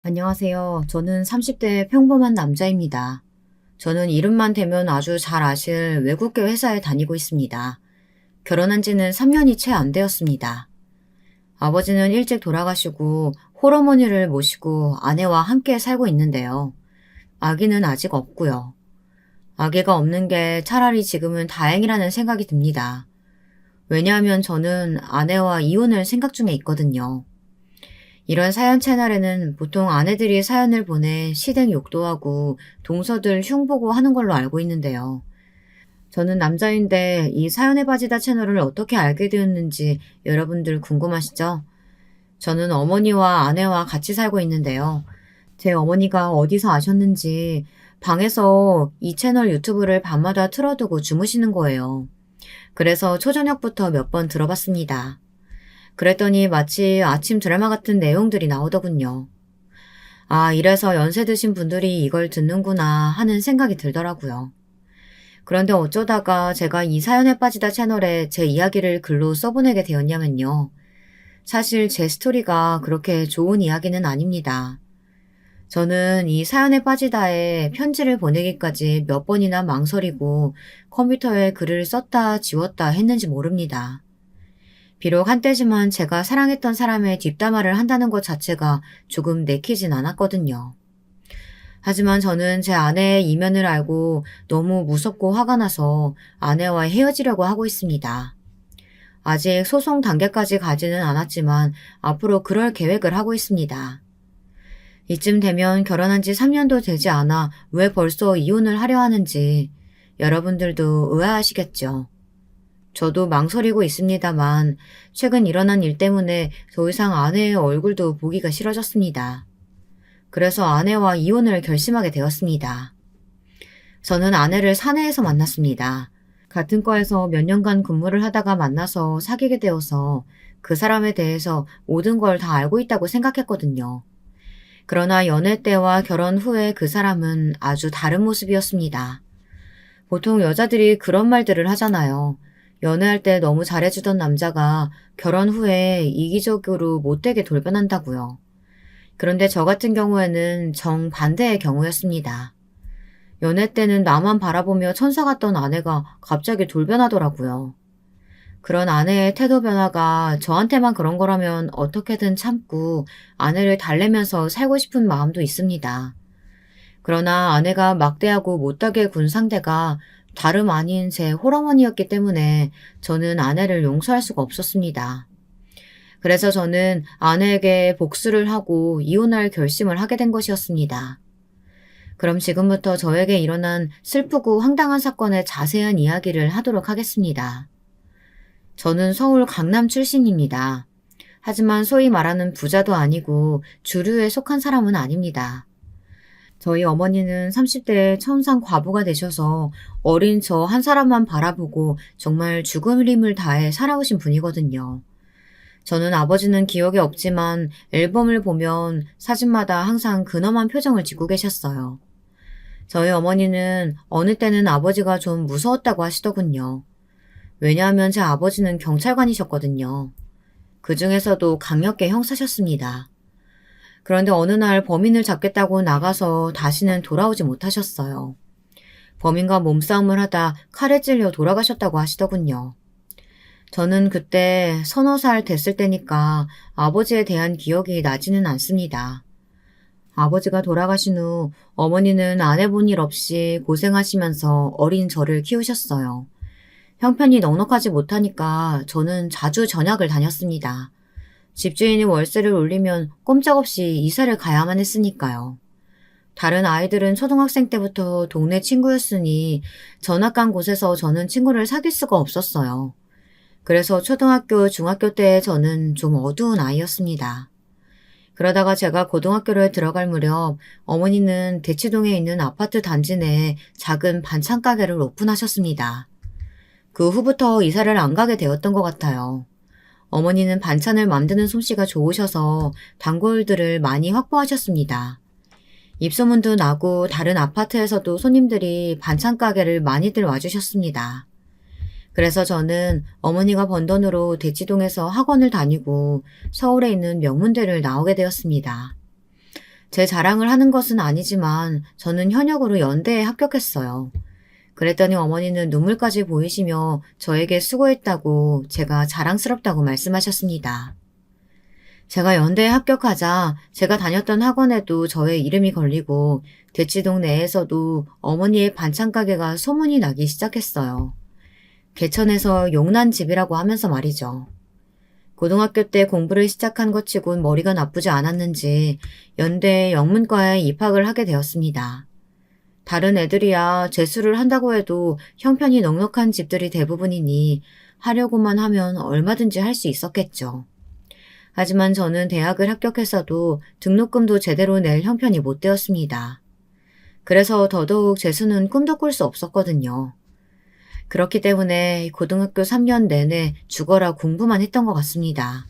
안녕하세요. 저는 30대 평범한 남자입니다. 저는 이름만 대면 아주 잘 아실 외국계 회사에 다니고 있습니다. 결혼한 지는 3년이 채 안 되었습니다. 아버지는 일찍 돌아가시고 홀어머니를 모시고 아내와 함께 살고 있는데요. 아기는 아직 없고요. 아기가 없는 게 차라리 지금은 다행이라는 생각이 듭니다. 왜냐하면 저는 아내와 이혼을 생각 중에 있거든요. 이런 사연 채널에는 보통 아내들이 사연을 보내 시댁 욕도 하고 동서들 흉보고 하는 걸로 알고 있는데요. 저는 남자인데 이 사연에 빠지다 채널을 어떻게 알게 되었는지 여러분들 궁금하시죠? 저는 어머니와 아내와 같이 살고 있는데요. 제 어머니가 어디서 아셨는지 방에서 이 채널 유튜브를 밤마다 틀어두고 주무시는 거예요. 그래서 초저녁부터 몇 번 들어봤습니다. 그랬더니 마치 아침 드라마 같은 내용들이 나오더군요. 아, 이래서 연세 드신 분들이 이걸 듣는구나 하는 생각이 들더라고요. 그런데 어쩌다가 제가 이 사연에 빠지다 채널에 제 이야기를 글로 써보내게 되었냐면요. 사실 제 스토리가 그렇게 좋은 이야기는 아닙니다. 저는 이 사연에 빠지다에 편지를 보내기까지 몇 번이나 망설이고 컴퓨터에 글을 썼다 지웠다 했는지 모릅니다. 비록 한때지만 제가 사랑했던 사람의 뒷담화를 한다는 것 자체가 조금 내키진 않았거든요. 하지만 저는 제 아내의 이면을 알고 너무 무섭고 화가 나서 아내와 헤어지려고 하고 있습니다. 아직 소송 단계까지 가지는 않았지만 앞으로 그럴 계획을 하고 있습니다. 이쯤 되면 결혼한 지 3년도 되지 않아 왜 벌써 이혼을 하려 하는지 여러분들도 의아하시겠죠. 저도 망설이고 있습니다만 최근 일어난 일 때문에 더 이상 아내의 얼굴도 보기가 싫어졌습니다. 그래서 아내와 이혼을 결심하게 되었습니다. 저는 아내를 사내에서 만났습니다. 같은 과에서 몇 년간 근무를 하다가 만나서 사귀게 되어서 그 사람에 대해서 모든 걸 다 알고 있다고 생각했거든요. 그러나 연애 때와 결혼 후에 그 사람은 아주 다른 모습이었습니다. 보통 여자들이 그런 말들을 하잖아요. 연애할 때 너무 잘해주던 남자가 결혼 후에 이기적으로 못되게 돌변한다고요. 그런데 저 같은 경우에는 정반대의 경우였습니다. 연애 때는 나만 바라보며 천사 같던 아내가 갑자기 돌변하더라고요. 그런 아내의 태도 변화가 저한테만 그런 거라면 어떻게든 참고 아내를 달래면서 살고 싶은 마음도 있습니다. 그러나 아내가 막대하고 못되게 군 상대가 다름 아닌 제 홀어머니였기 때문에 저는 아내를 용서할 수가 없었습니다. 그래서 저는 아내에게 복수를 하고 이혼할 결심을 하게 된 것이었습니다. 그럼 지금부터 저에게 일어난 슬프고 황당한 사건의 자세한 이야기를 하도록 하겠습니다. 저는 서울 강남 출신입니다. 하지만 소위 말하는 부자도 아니고 주류에 속한 사람은 아닙니다. 저희 어머니는 30대에 천상 과부가 되셔서 어린 저 한 사람만 바라보고 정말 죽을 힘을 다해 살아오신 분이거든요. 저는 아버지는 기억에 없지만 앨범을 보면 사진마다 항상 근엄한 표정을 짓고 계셨어요. 저희 어머니는 어느 때는 아버지가 좀 무서웠다고 하시더군요. 왜냐하면 제 아버지는 경찰관이셨거든요. 그 중에서도 강력계 형사셨습니다. 그런데 어느 날 범인을 잡겠다고 나가서 다시는 돌아오지 못하셨어요. 범인과 몸싸움을 하다 칼에 찔려 돌아가셨다고 하시더군요. 저는 그때 서너 살 됐을 때니까 아버지에 대한 기억이 나지는 않습니다. 아버지가 돌아가신 후 어머니는 안 해본 일 없이 고생하시면서 어린 저를 키우셨어요. 형편이 넉넉하지 못하니까 저는 자주 전학을 다녔습니다. 집주인이 월세를 올리면 꼼짝없이 이사를 가야만 했으니까요. 다른 아이들은 초등학생 때부터 동네 친구였으니 전학 간 곳에서 저는 친구를 사귈 수가 없었어요. 그래서 초등학교, 중학교 때 저는 좀 어두운 아이였습니다. 그러다가 제가 고등학교를 들어갈 무렵 어머니는 대치동에 있는 아파트 단지 내에 작은 반찬 가게를 오픈하셨습니다. 그 후부터 이사를 안 가게 되었던 것 같아요. 어머니는 반찬을 만드는 솜씨가 좋으셔서 단골들을 많이 확보하셨습니다. 입소문도 나고 다른 아파트에서도 손님들이 반찬 가게를 많이들 와주셨습니다. 그래서 저는 어머니가 번 돈으로 대치동에서 학원을 다니고 서울에 있는 명문대를 나오게 되었습니다. 제 자랑을 하는 것은 아니지만 저는 현역으로 연대에 합격했어요. 그랬더니 어머니는 눈물까지 보이시며 저에게 수고했다고 제가 자랑스럽다고 말씀하셨습니다. 제가 연대에 합격하자 제가 다녔던 학원에도 저의 이름이 걸리고 대치동 내에서도 어머니의 반찬 가게가 소문이 나기 시작했어요. 개천에서 용난 집이라고 하면서 말이죠. 고등학교 때 공부를 시작한 것 치곤 머리가 나쁘지 않았는지 연대 영문과에 입학을 하게 되었습니다. 다른 애들이야 재수를 한다고 해도 형편이 넉넉한 집들이 대부분이니 하려고만 하면 얼마든지 할 수 있었겠죠. 하지만 저는 대학을 합격해서도 등록금도 제대로 낼 형편이 못 되었습니다. 그래서 더더욱 재수는 꿈도 꿀 수 없었거든요. 그렇기 때문에 고등학교 3년 내내 죽어라 공부만 했던 것 같습니다.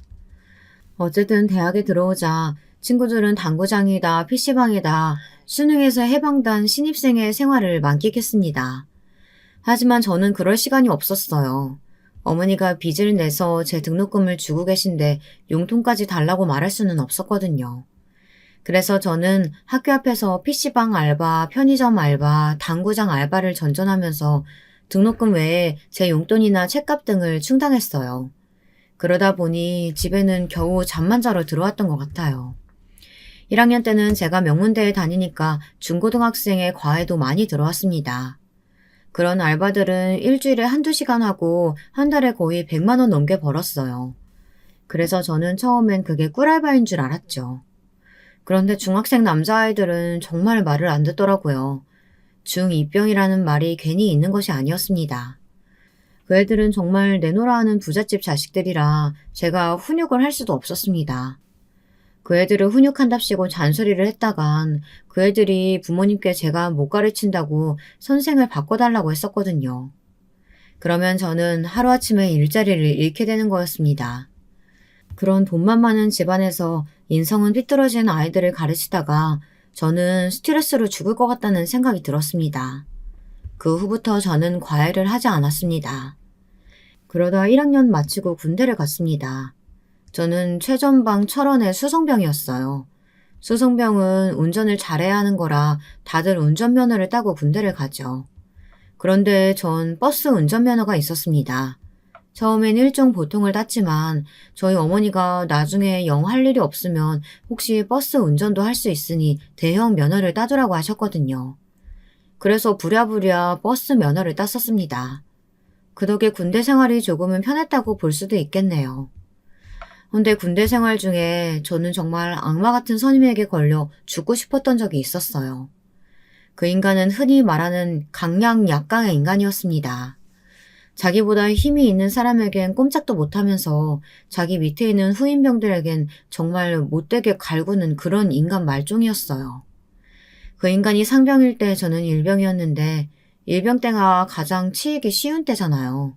어쨌든 대학에 들어오자 친구들은 당구장이다, PC방이다, 수능에서 해방단 신입생의 생활을 만끽했습니다. 하지만 저는 그럴 시간이 없었어요. 어머니가 빚을 내서 제 등록금을 주고 계신데 용돈까지 달라고 말할 수는 없었거든요. 그래서 저는 학교 앞에서 PC방 알바, 편의점 알바, 당구장 알바를 전전하면서 등록금 외에 제 용돈이나 책값 등을 충당했어요. 그러다 보니 집에는 겨우 잠만 자러 들어왔던 것 같아요. 1학년 때는 제가 명문대에 다니니까 중고등학생의 과외도 많이 들어왔습니다. 그런 알바들은 일주일에 한두 시간 하고 한 달에 거의 100만 원 넘게 벌었어요. 그래서 저는 처음엔 그게 꿀알바인 줄 알았죠. 그런데 중학생 남자아이들은 정말 말을 안 듣더라고요. 중2병이라는 말이 괜히 있는 것이 아니었습니다. 그 애들은 정말 내노라 하는 부잣집 자식들이라 제가 훈육을 할 수도 없었습니다. 그 애들을 훈육한답시고 잔소리를 했다간 그 애들이 부모님께 제가 못 가르친다고 선생을 바꿔달라고 했었거든요. 그러면 저는 하루아침에 일자리를 잃게 되는 거였습니다. 그런 돈만 많은 집안에서 인성은 삐뚤어진 아이들을 가르치다가 저는 스트레스로 죽을 것 같다는 생각이 들었습니다. 그 후부터 저는 과외를 하지 않았습니다. 그러다 1학년 마치고 군대를 갔습니다. 저는 최전방 철원의 수송병이었어요. 수송병은 운전을 잘해야 하는 거라 다들 운전면허를 따고 군대를 가죠. 그런데 전 버스 운전면허가 있었습니다. 처음엔 일종 보통을 땄지만 저희 어머니가 나중에 영 할 일이 없으면 혹시 버스 운전도 할 수 있으니 대형 면허를 따두라고 하셨거든요. 그래서 부랴부랴 버스 면허를 땄었습니다. 그 덕에 군대 생활이 조금은 편했다고 볼 수도 있겠네요. 근데 군대 생활 중에 저는 정말 악마 같은 선임에게 걸려 죽고 싶었던 적이 있었어요. 그 인간은 흔히 말하는 강약 약강의 인간이었습니다. 자기보다 힘이 있는 사람에겐 꼼짝도 못하면서 자기 밑에 있는 후임병들에겐 정말 못되게 갈구는 그런 인간 말종이었어요. 그 인간이 상병일 때 저는 일병이었는데 일병 때가 가장 치이기 쉬운 때잖아요.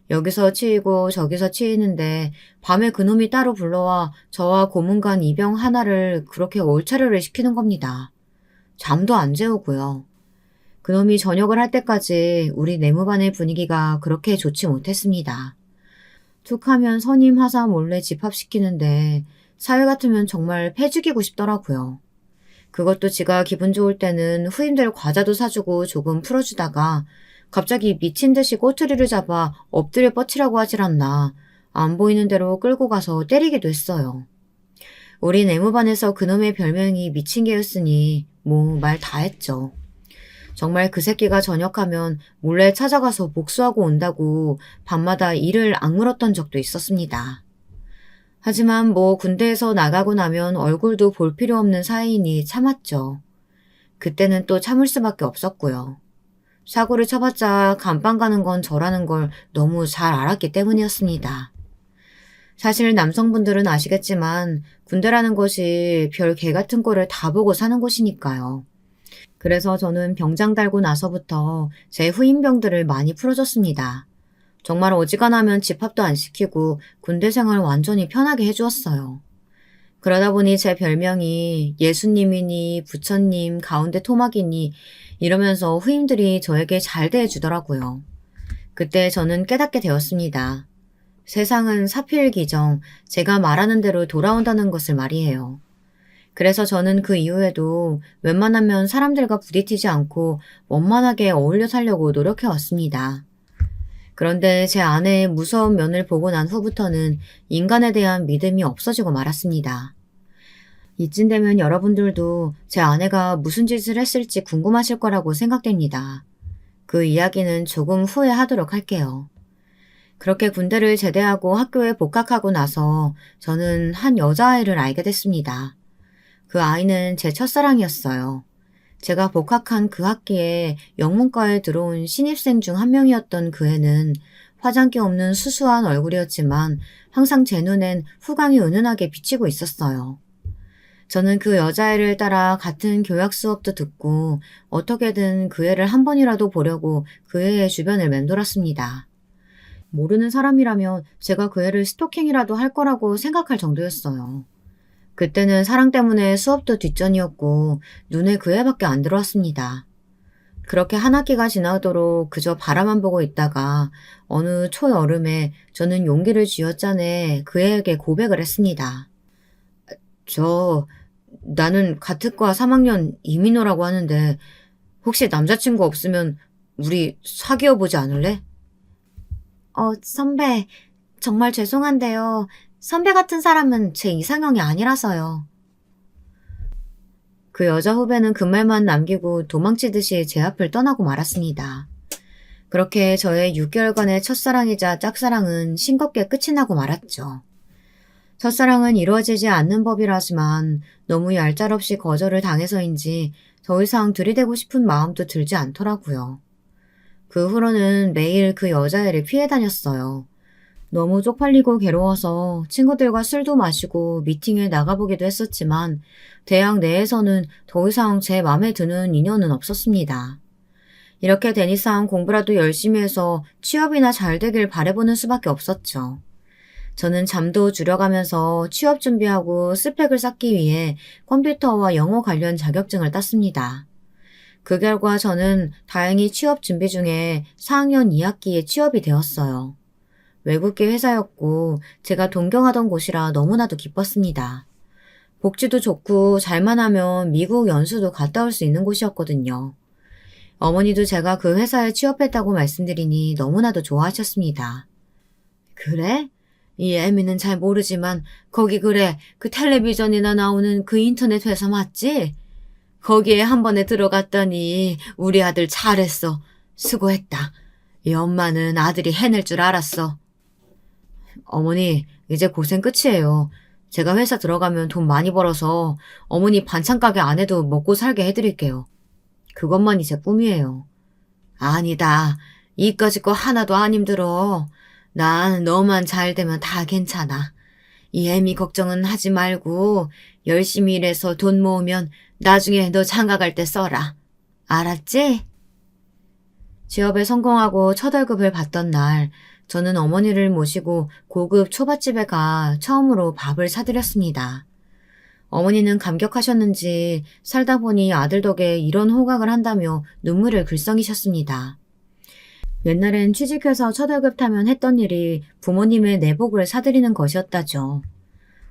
여기서 치이고 저기서 치이는데 밤에 그놈이 따로 불러와 저와 고문관 이병 하나를 그렇게 얼차려를 시키는 겁니다. 잠도 안 재우고요. 그놈이 전역을 할 때까지 우리 내무반의 분위기가 그렇게 좋지 못했습니다. 툭하면 선임 하사 몰래 집합시키는데 사회 같으면 정말 패 죽이고 싶더라고요. 그것도 지가 기분 좋을 때는 후임들 과자도 사주고 조금 풀어주다가 갑자기 미친 듯이 꼬투리를 잡아 엎드려 뻗치라고 하질 않나 안 보이는 대로 끌고 가서 때리기도 했어요. 우리 내무반에서 그놈의 별명이 미친 개였으니 뭐 말 다 했죠. 정말 그 새끼가 전역하면 몰래 찾아가서 복수하고 온다고 밤마다 이를 악물었던 적도 있었습니다. 하지만 뭐 군대에서 나가고 나면 얼굴도 볼 필요 없는 사이이니 참았죠. 그때는 또 참을 수밖에 없었고요. 사고를 쳐봤자 감방 가는 건 저라는 걸 너무 잘 알았기 때문이었습니다. 사실 남성분들은 아시겠지만 군대라는 것이 별 개 같은 꼴을 다 보고 사는 곳이니까요. 그래서 저는 병장 달고 나서부터 제 후임병들을 많이 풀어줬습니다. 정말 어지간하면 집합도 안 시키고 군대 생활 완전히 편하게 해주었어요. 그러다 보니 제 별명이 예수님이니 부처님 가운데 토막이니 이러면서 후임들이 저에게 잘 대해주더라고요. 그때 저는 깨닫게 되었습니다. 세상은 사필기정, 제가 말하는 대로 돌아온다는 것을 말이에요. 그래서 저는 그 이후에도 웬만하면 사람들과 부딪히지 않고 원만하게 어울려 살려고 노력해 왔습니다. 그런데 제 아내의 무서운 면을 보고 난 후부터는 인간에 대한 믿음이 없어지고 말았습니다. 이쯤 되면 여러분들도 제 아내가 무슨 짓을 했을지 궁금하실 거라고 생각됩니다. 그 이야기는 조금 후에 하도록 할게요. 그렇게 군대를 제대하고 학교에 복학하고 나서 저는 한 여자아이를 알게 됐습니다. 그 아이는 제 첫사랑이었어요. 제가 복학한 그 학기에 영문과에 들어온 신입생 중 한 명이었던 그 애는 화장기 없는 수수한 얼굴이었지만 항상 제 눈엔 후광이 은은하게 비치고 있었어요. 저는 그 여자애를 따라 같은 교양 수업도 듣고 어떻게든 그 애를 한 번이라도 보려고 그 애의 주변을 맴돌았습니다. 모르는 사람이라면 제가 그 애를 스토킹이라도 할 거라고 생각할 정도였어요. 그때는 사랑 때문에 수업도 뒷전이었고 눈에 그 애밖에 안 들어왔습니다. 그렇게 한 학기가 지나도록 그저 바라만 보고 있다가 어느 초여름에 저는 용기를 쥐어짜내 그 애에게 고백을 했습니다. 나는 같은 과 3학년 이민호라고 하는데 혹시 남자친구 없으면 우리 사귀어보지 않을래? 선배, 정말 죄송한데요. 선배 같은 사람은 제 이상형이 아니라서요. 그 여자 후배는 그 말만 남기고 도망치듯이 제 앞을 떠나고 말았습니다. 그렇게 저의 6개월간의 첫사랑이자 짝사랑은 싱겁게 끝이 나고 말았죠. 첫사랑은 이루어지지 않는 법이라지만 너무 얄짤없이 거절을 당해서인지 더 이상 들이대고 싶은 마음도 들지 않더라고요. 그 후로는 매일 그 여자애를 피해 다녔어요. 너무 쪽팔리고 괴로워서 친구들과 술도 마시고 미팅에 나가보기도 했었지만 대학 내에서는 더 이상 제 맘에 드는 인연은 없었습니다. 이렇게 된 이상 공부라도 열심히 해서 취업이나 잘 되길 바라보는 수밖에 없었죠. 저는 잠도 줄여가면서 취업 준비하고 스펙을 쌓기 위해 컴퓨터와 영어 관련 자격증을 땄습니다. 그 결과 저는 다행히 취업 준비 중에 4학년 2학기에 취업이 되었어요. 외국계 회사였고 제가 동경하던 곳이라 너무나도 기뻤습니다. 복지도 좋고 잘만 하면 미국 연수도 갔다 올 수 있는 곳이었거든요. 어머니도 제가 그 회사에 취업했다고 말씀드리니 너무나도 좋아하셨습니다. 그래? 이 애미는 잘 모르지만 거기 그래 그 텔레비전이나 나오는 그 인터넷 회사 맞지? 거기에 한 번에 들어갔더니 우리 아들 잘했어. 수고했다. 이 엄마는 아들이 해낼 줄 알았어. 어머니, 이제 고생 끝이에요. 제가 회사 들어가면 돈 많이 벌어서 어머니 반찬 가게 안 해도 먹고 살게 해드릴게요. 그것만이 제 꿈이에요. 아니다. 이까짓 거 하나도 안 힘들어. 난 너만 잘 되면 다 괜찮아. 이 애미 걱정은 하지 말고 열심히 일해서 돈 모으면 나중에 너 장가갈 때 써라. 알았지? 취업에 성공하고 첫 월급을 받던 날 저는 어머니를 모시고 고급 초밥집에 가 처음으로 밥을 사드렸습니다. 어머니는 감격하셨는지 살다 보니 아들 덕에 이런 호강을 한다며 눈물을 글썽이셨습니다. 옛날엔 취직해서 첫 월급 타면 했던 일이 부모님의 내복을 사드리는 것이었다죠.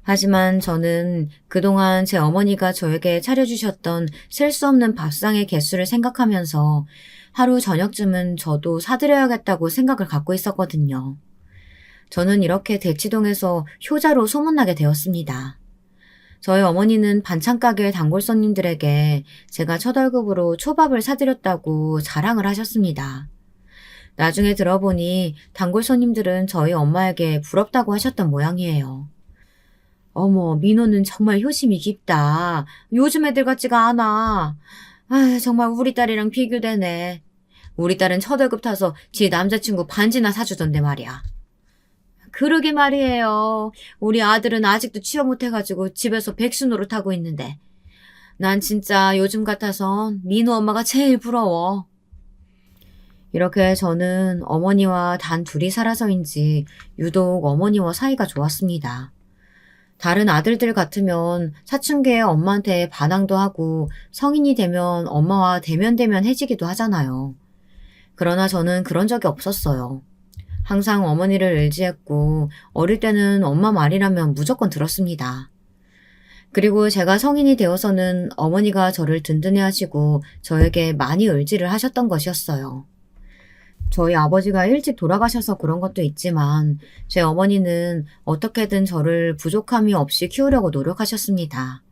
하지만 저는 그동안 제 어머니가 저에게 차려주셨던 셀 수 없는 밥상의 개수를 생각하면서 하루 저녁쯤은 저도 사드려야겠다고 생각을 갖고 있었거든요. 저는 이렇게 대치동에서 효자로 소문나게 되었습니다. 저희 어머니는 반찬가게 단골 손님들에게 제가 첫 월급으로 초밥을 사드렸다고 자랑을 하셨습니다. 나중에 들어보니 단골 손님들은 저희 엄마에게 부럽다고 하셨던 모양이에요. 어머, 민호는 정말 효심이 깊다. 요즘 애들 같지가 않아. 아, 정말 우리 딸이랑 비교되네. 우리 딸은 첫 월급 타서 지 남자친구 반지나 사주던데 말이야. 그러게 말이에요. 우리 아들은 아직도 취업 못해가지고 집에서 백수 노릇하고 있는데. 난 진짜 요즘 같아선 민호 엄마가 제일 부러워. 이렇게 저는 어머니와 단 둘이 살아서인지 유독 어머니와 사이가 좋았습니다. 다른 아들들 같으면 사춘기에 엄마한테 반항도 하고 성인이 되면 엄마와 대면대면해지기도 하잖아요. 그러나 저는 그런 적이 없었어요. 항상 어머니를 의지했고 어릴 때는 엄마 말이라면 무조건 들었습니다. 그리고 제가 성인이 되어서는 어머니가 저를 든든해 하시고 저에게 많이 의지를 하셨던 것이었어요. 저희 아버지가 일찍 돌아가셔서 그런 것도 있지만 제 어머니는 어떻게든 저를 부족함이 없이 키우려고 노력하셨습니다.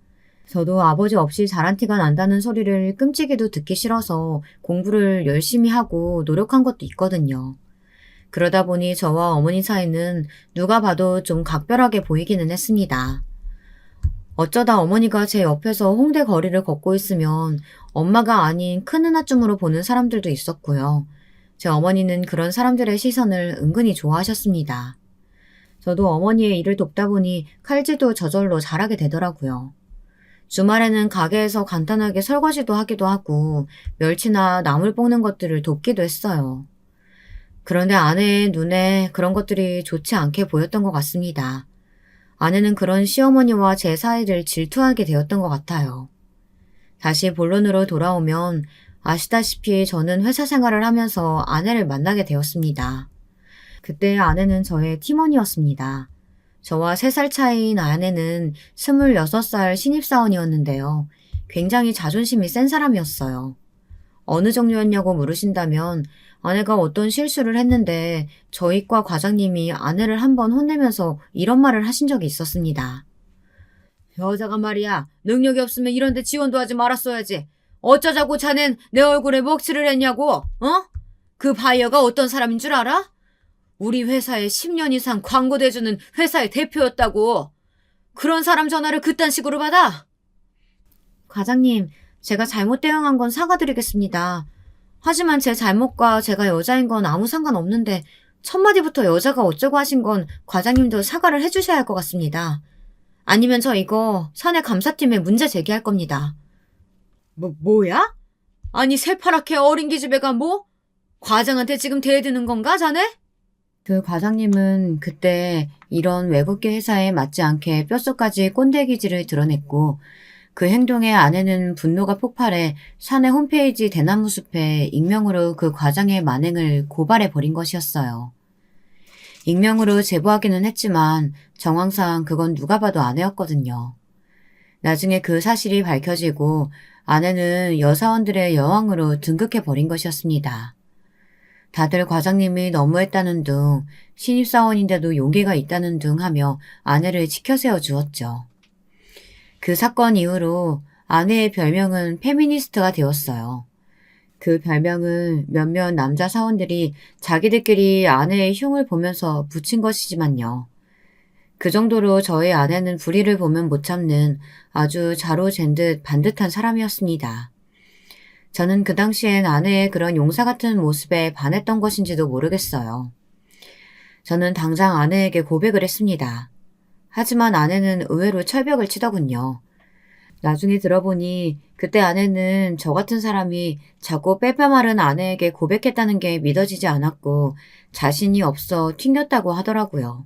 저도 아버지 없이 자란 티가 난다는 소리를 끔찍이도 듣기 싫어서 공부를 열심히 하고 노력한 것도 있거든요. 그러다 보니 저와 어머니 사이는 누가 봐도 좀 각별하게 보이기는 했습니다. 어쩌다 어머니가 제 옆에서 홍대 거리를 걷고 있으면 엄마가 아닌 큰 누나쯤으로 보는 사람들도 있었고요. 제 어머니는 그런 사람들의 시선을 은근히 좋아하셨습니다. 저도 어머니의 일을 돕다 보니 칼질도 저절로 잘하게 되더라고요. 주말에는 가게에서 간단하게 설거지도 하기도 하고 멸치나 나물 볶는 것들을 돕기도 했어요. 그런데 아내의 눈에 그런 것들이 좋지 않게 보였던 것 같습니다. 아내는 그런 시어머니와 제 사이를 질투하게 되었던 것 같아요. 다시 본론으로 돌아오면 아시다시피 저는 회사 생활을 하면서 아내를 만나게 되었습니다. 그때 아내는 저의 팀원이었습니다. 저와 3살 차이인 아내는 26살 신입사원이었는데요. 굉장히 자존심이 센 사람이었어요. 어느 정도였냐고 물으신다면 아내가 어떤 실수를 했는데 저희 과 과장님이 아내를 한번 혼내면서 이런 말을 하신 적이 있었습니다. 여자가 말이야, 능력이 없으면 이런 데 지원도 하지 말았어야지. 어쩌자고 자넨 내 얼굴에 먹칠을 했냐고, 어? 그 바이어가 어떤 사람인 줄 알아? 우리 회사에 10년 이상 광고 대주는 회사의 대표였다고. 그런 사람 전화를 그딴 식으로 받아? 과장님, 제가 잘못 대응한 건 사과드리겠습니다. 하지만 제 잘못과 제가 여자인 건 아무 상관없는데 첫 마디부터 여자가 어쩌고 하신 건 과장님도 사과를 해주셔야 할 것 같습니다. 아니면 저 이거 사내 감사팀에 문제 제기할 겁니다. 뭐야? 아니 새파랗게 어린 기집애가 뭐? 과장한테 지금 대드는 건가 자네? 그 과장님은 그때 이런 외국계 회사에 맞지 않게 뼛속까지 꼰대기질을 드러냈고 그 행동에 아내는 분노가 폭발해 사내 홈페이지 대나무 숲에 익명으로 그 과장의 만행을 고발해버린 것이었어요. 익명으로 제보하기는 했지만 정황상 그건 누가 봐도 아내였거든요. 나중에 그 사실이 밝혀지고 아내는 여사원들의 여왕으로 등극해버린 것이었습니다. 다들 과장님이 너무했다는 둥, 신입사원인데도 용기가 있다는 둥 하며 아내를 치켜세워 주었죠. 그 사건 이후로 아내의 별명은 페미니스트가 되었어요. 그 별명은 몇몇 남자 사원들이 자기들끼리 아내의 흉을 보면서 붙인 것이지만요. 그 정도로 저희 아내는 불의를 보면 못 참는 아주 자로 잰 듯 반듯한 사람이었습니다. 저는 그 당시엔 아내의 그런 용사 같은 모습에 반했던 것인지도 모르겠어요. 저는 당장 아내에게 고백을 했습니다. 하지만 아내는 의외로 철벽을 치더군요. 나중에 들어보니 그때 아내는 저 같은 사람이 자꾸 빼빼 마른 아내에게 고백했다는 게 믿어지지 않았고 자신이 없어 튕겼다고 하더라고요.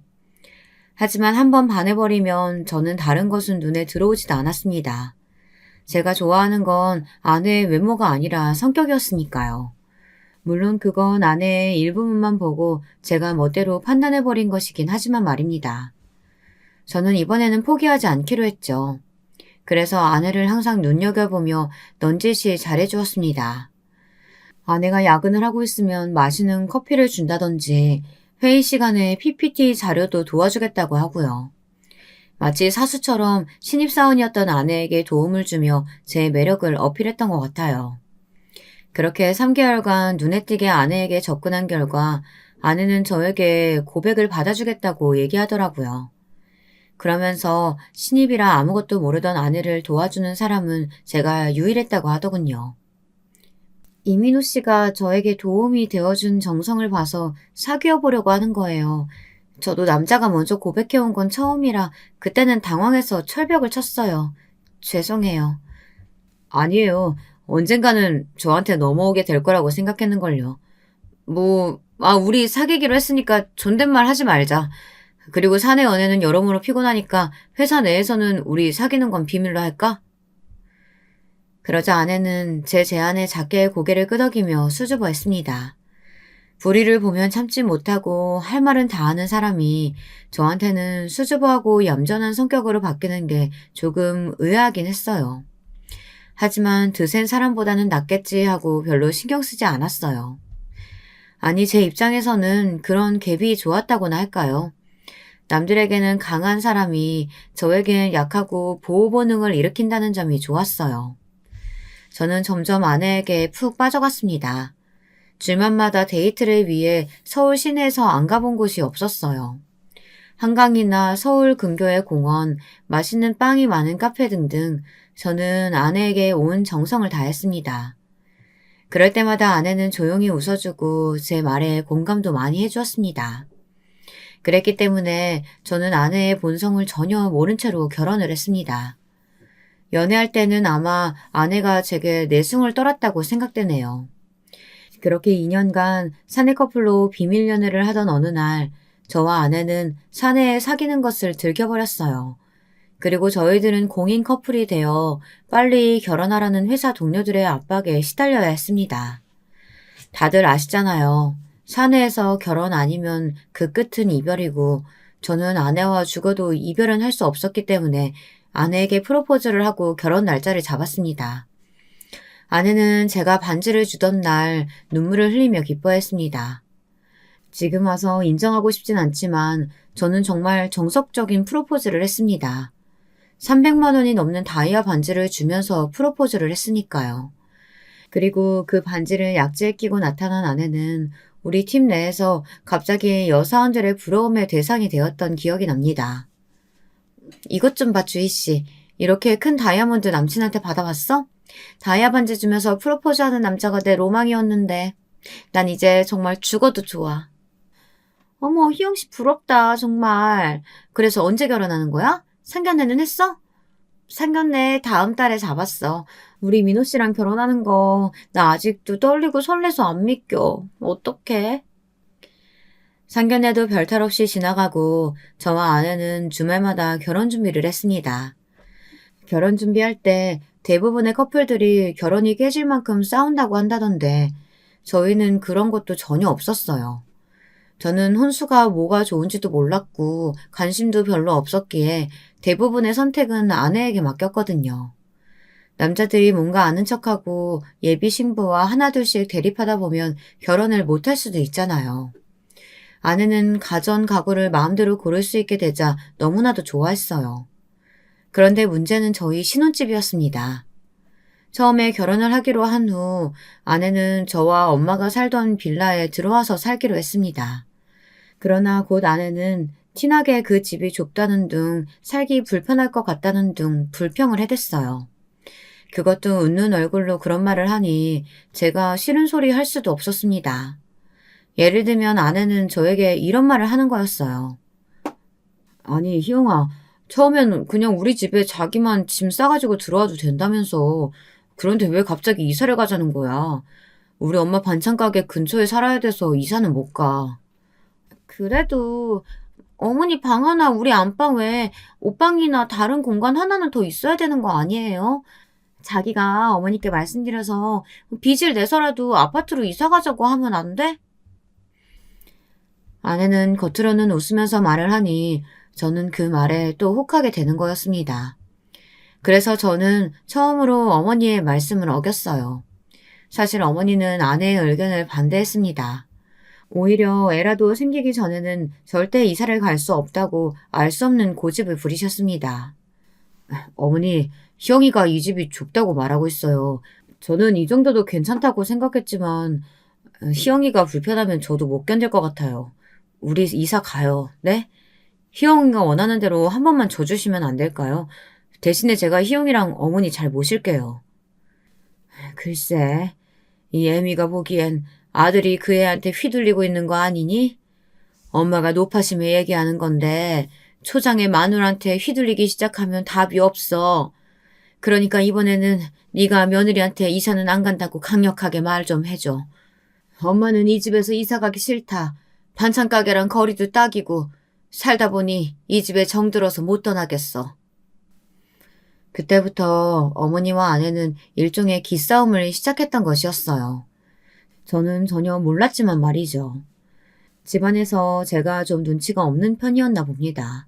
하지만 한번 반해버리면 저는 다른 것은 눈에 들어오지도 않았습니다. 제가 좋아하는 건 아내의 외모가 아니라 성격이었으니까요. 물론 그건 아내의 일부분만 보고 제가 멋대로 판단해버린 것이긴 하지만 말입니다. 저는 이번에는 포기하지 않기로 했죠. 그래서 아내를 항상 눈여겨보며 넌지시 잘해주었습니다. 아내가 야근을 하고 있으면 마시는 커피를 준다든지 회의 시간에 PPT 자료도 도와주겠다고 하고요. 마치 사수처럼 신입사원이었던 아내에게 도움을 주며 제 매력을 어필했던 것 같아요. 그렇게 3개월간 눈에 띄게 아내에게 접근한 결과 아내는 저에게 고백을 받아주겠다고 얘기하더라고요. 그러면서 신입이라 아무것도 모르던 아내를 도와주는 사람은 제가 유일했다고 하더군요. 이민호 씨가 저에게 도움이 되어준 정성을 봐서 사귀어 보려고 하는 거예요. 저도 남자가 먼저 고백해온 건 처음이라 그때는 당황해서 철벽을 쳤어요. 죄송해요. 아니에요. 언젠가는 저한테 넘어오게 될 거라고 생각했는걸요. 우리 사귀기로 했으니까 존댓말 하지 말자. 그리고 사내 연애는 여러모로 피곤하니까 회사 내에서는 우리 사귀는 건 비밀로 할까? 그러자 아내는 제 제안에 작게 고개를 끄덕이며 수줍어했습니다. 불의를 보면 참지 못하고 할 말은 다 하는 사람이 저한테는 수줍어하고 얌전한 성격으로 바뀌는 게 조금 의아하긴 했어요. 하지만 드센 사람보다는 낫겠지 하고 별로 신경 쓰지 않았어요. 아니, 제 입장에서는 그런 갭이 좋았다고나 할까요? 남들에게는 강한 사람이 저에겐 약하고 보호 본능을 일으킨다는 점이 좋았어요. 저는 점점 아내에게 푹 빠져갔습니다. 주말마다 데이트를 위해 서울 시내에서 안 가본 곳이 없었어요. 한강이나 서울 근교의 공원, 맛있는 빵이 많은 카페 등등 저는 아내에게 온 정성을 다했습니다. 그럴 때마다 아내는 조용히 웃어주고 제 말에 공감도 많이 해주었습니다. 그랬기 때문에 저는 아내의 본성을 전혀 모른 채로 결혼을 했습니다. 연애할 때는 아마 아내가 제게 내숭을 떨었다고 생각되네요. 그렇게 2년간 사내 커플로 비밀 연애를 하던 어느 날 저와 아내는 사내에 사귀는 것을 들켜버렸어요. 그리고 저희들은 공인 커플이 되어 빨리 결혼하라는 회사 동료들의 압박에 시달려야 했습니다. 다들 아시잖아요. 사내에서 결혼 아니면 그 끝은 이별이고 저는 아내와 죽어도 이별은 할 수 없었기 때문에 아내에게 프로포즈를 하고 결혼 날짜를 잡았습니다. 아내는 제가 반지를 주던 날 눈물을 흘리며 기뻐했습니다. 지금 와서 인정하고 싶진 않지만 저는 정말 정석적인 프로포즈를 했습니다. 300만 원이 넘는 다이아 반지를 주면서 프로포즈를 했으니까요. 그리고 그 반지를 약지에 끼고 나타난 아내는 우리 팀 내에서 갑자기 여사원들의 부러움의 대상이 되었던 기억이 납니다. 이것 좀 봐, 주희씨. 이렇게 큰 다이아몬드 남친한테 받아봤어? 다이아 반지 주면서 프로포즈하는 남자가 내 로망이었는데 난 이제 정말 죽어도 좋아. 어머, 희영씨 부럽다, 정말. 그래서 언제 결혼하는 거야? 상견례는 했어? 상견례 다음 달에 잡았어. 우리 민호 씨랑 결혼하는 거 나 아직도 떨리고 설레서 안 믿겨. 어떡해? 상견례도 별탈 없이 지나가고 저와 아내는 주말마다 결혼 준비를 했습니다. 결혼 준비할 때 대부분의 커플들이 결혼이 깨질 만큼 싸운다고 한다던데 저희는 그런 것도 전혀 없었어요. 저는 혼수가 뭐가 좋은지도 몰랐고 관심도 별로 없었기에 대부분의 선택은 아내에게 맡겼거든요. 남자들이 뭔가 아는 척하고 예비 신부와 하나둘씩 대립하다 보면 결혼을 못할 수도 있잖아요. 아내는 가전 가구를 마음대로 고를 수 있게 되자 너무나도 좋아했어요. 그런데 문제는 저희 신혼집이었습니다. 처음에 결혼을 하기로 한 후 아내는 저와 엄마가 살던 빌라에 들어와서 살기로 했습니다. 그러나 곧 아내는 티나게 그 집이 좁다는 둥, 살기 불편할 것 같다는 둥 불평을 해댔어요. 그것도 웃는 얼굴로 그런 말을 하니 제가 싫은 소리 할 수도 없었습니다. 예를 들면 아내는 저에게 이런 말을 하는 거였어요. 아니, 희영아, 처음엔 그냥 우리 집에 자기만 짐 싸가지고 들어와도 된다면서. 그런데 왜 갑자기 이사를 가자는 거야? 우리 엄마 반찬 가게 근처에 살아야 돼서 이사는 못 가. 그래도 어머니 방 하나 우리 안방 외에 옷방이나 다른 공간 하나는 더 있어야 되는 거 아니에요? 자기가 어머니께 말씀드려서 빚을 내서라도 아파트로 이사 가자고 하면 안 돼? 아내는 겉으로는 웃으면서 말을 하니 저는 그 말에 또 혹하게 되는 거였습니다. 그래서 저는 처음으로 어머니의 말씀을 어겼어요. 사실 어머니는 아내의 의견을 반대했습니다. 오히려 애라도 생기기 전에는 절대 이사를 갈 수 없다고 알 수 없는 고집을 부리셨습니다. 어머니, 희영이가 이 집이 좁다고 말하고 있어요. 저는 이 정도도 괜찮다고 생각했지만 희영이가 불편하면 저도 못 견딜 것 같아요. 우리 이사 가요. 네? 희영이가 원하는 대로 한 번만 줘주시면 안 될까요? 대신에 제가 희영이랑 어머니 잘 모실게요. 글쎄, 이 애미가 보기엔 아들이 그 애한테 휘둘리고 있는 거 아니니? 엄마가 노파심에 얘기하는 건데 초장에 마누라한테 휘둘리기 시작하면 답이 없어. 그러니까 이번에는 네가 며느리한테 이사는 안 간다고 강력하게 말 좀 해줘. 엄마는 이 집에서 이사 가기 싫다. 반찬 가게랑 거리도 딱이고 살다 보니 이 집에 정들어서 못 떠나겠어. 그때부터 어머니와 아내는 일종의 기싸움을 시작했던 것이었어요. 저는 전혀 몰랐지만 말이죠. 집안에서 제가 좀 눈치가 없는 편이었나 봅니다.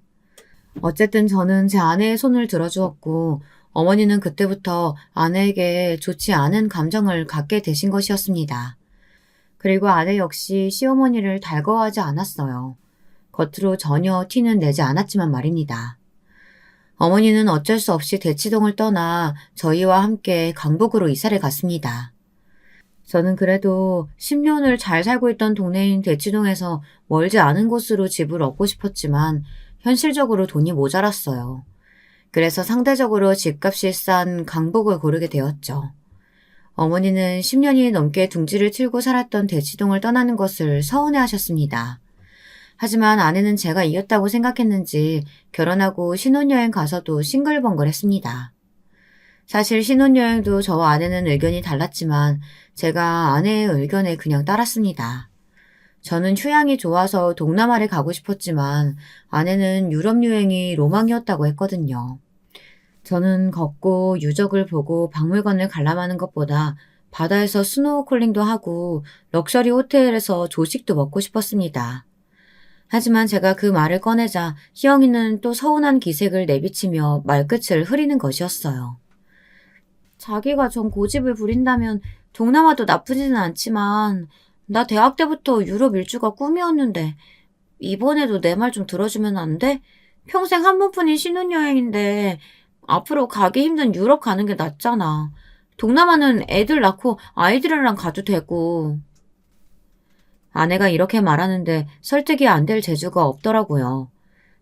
어쨌든 저는 제 아내의 손을 들어주었고 어머니는 그때부터 아내에게 좋지 않은 감정을 갖게 되신 것이었습니다. 그리고 아내 역시 시어머니를 달거워하지 않았어요. 겉으로 전혀 티는 내지 않았지만 말입니다. 어머니는 어쩔 수 없이 대치동을 떠나 저희와 함께 강북으로 이사를 갔습니다. 저는 그래도 10년을 잘 살고 있던 동네인 대치동에서 멀지 않은 곳으로 집을 얻고 싶었지만 현실적으로 돈이 모자랐어요. 그래서 상대적으로 집값이 싼 강북을 고르게 되었죠. 어머니는 10년이 넘게 둥지를 틀고 살았던 대치동을 떠나는 것을 서운해하셨습니다. 하지만 아내는 제가 이겼다고 생각했는지 결혼하고 신혼여행 가서도 싱글벙글했습니다. 사실 신혼여행도 저와 아내는 의견이 달랐지만 제가 아내의 의견에 그냥 따랐습니다. 저는 휴양이 좋아서 동남아를 가고 싶었지만 아내는 유럽 여행이 로망이었다고 했거든요. 저는 걷고 유적을 보고 박물관을 관람하는 것보다 바다에서 스노우콜링도 하고 럭셔리 호텔에서 조식도 먹고 싶었습니다. 하지만 제가 그 말을 꺼내자 희영이는 또 서운한 기색을 내비치며 말끝을 흐리는 것이었어요. 자기가 전 고집을 부린다면 동남아도 나쁘지는 않지만 나 대학 때부터 유럽 일주가 꿈이었는데 이번에도 내 말 좀 들어주면 안 돼? 평생 한 번뿐인 신혼여행인데 앞으로 가기 힘든 유럽 가는 게 낫잖아. 동남아는 애들 낳고 아이들이랑 가도 되고. 아내가 이렇게 말하는데 설득이 안 될 재주가 없더라고요.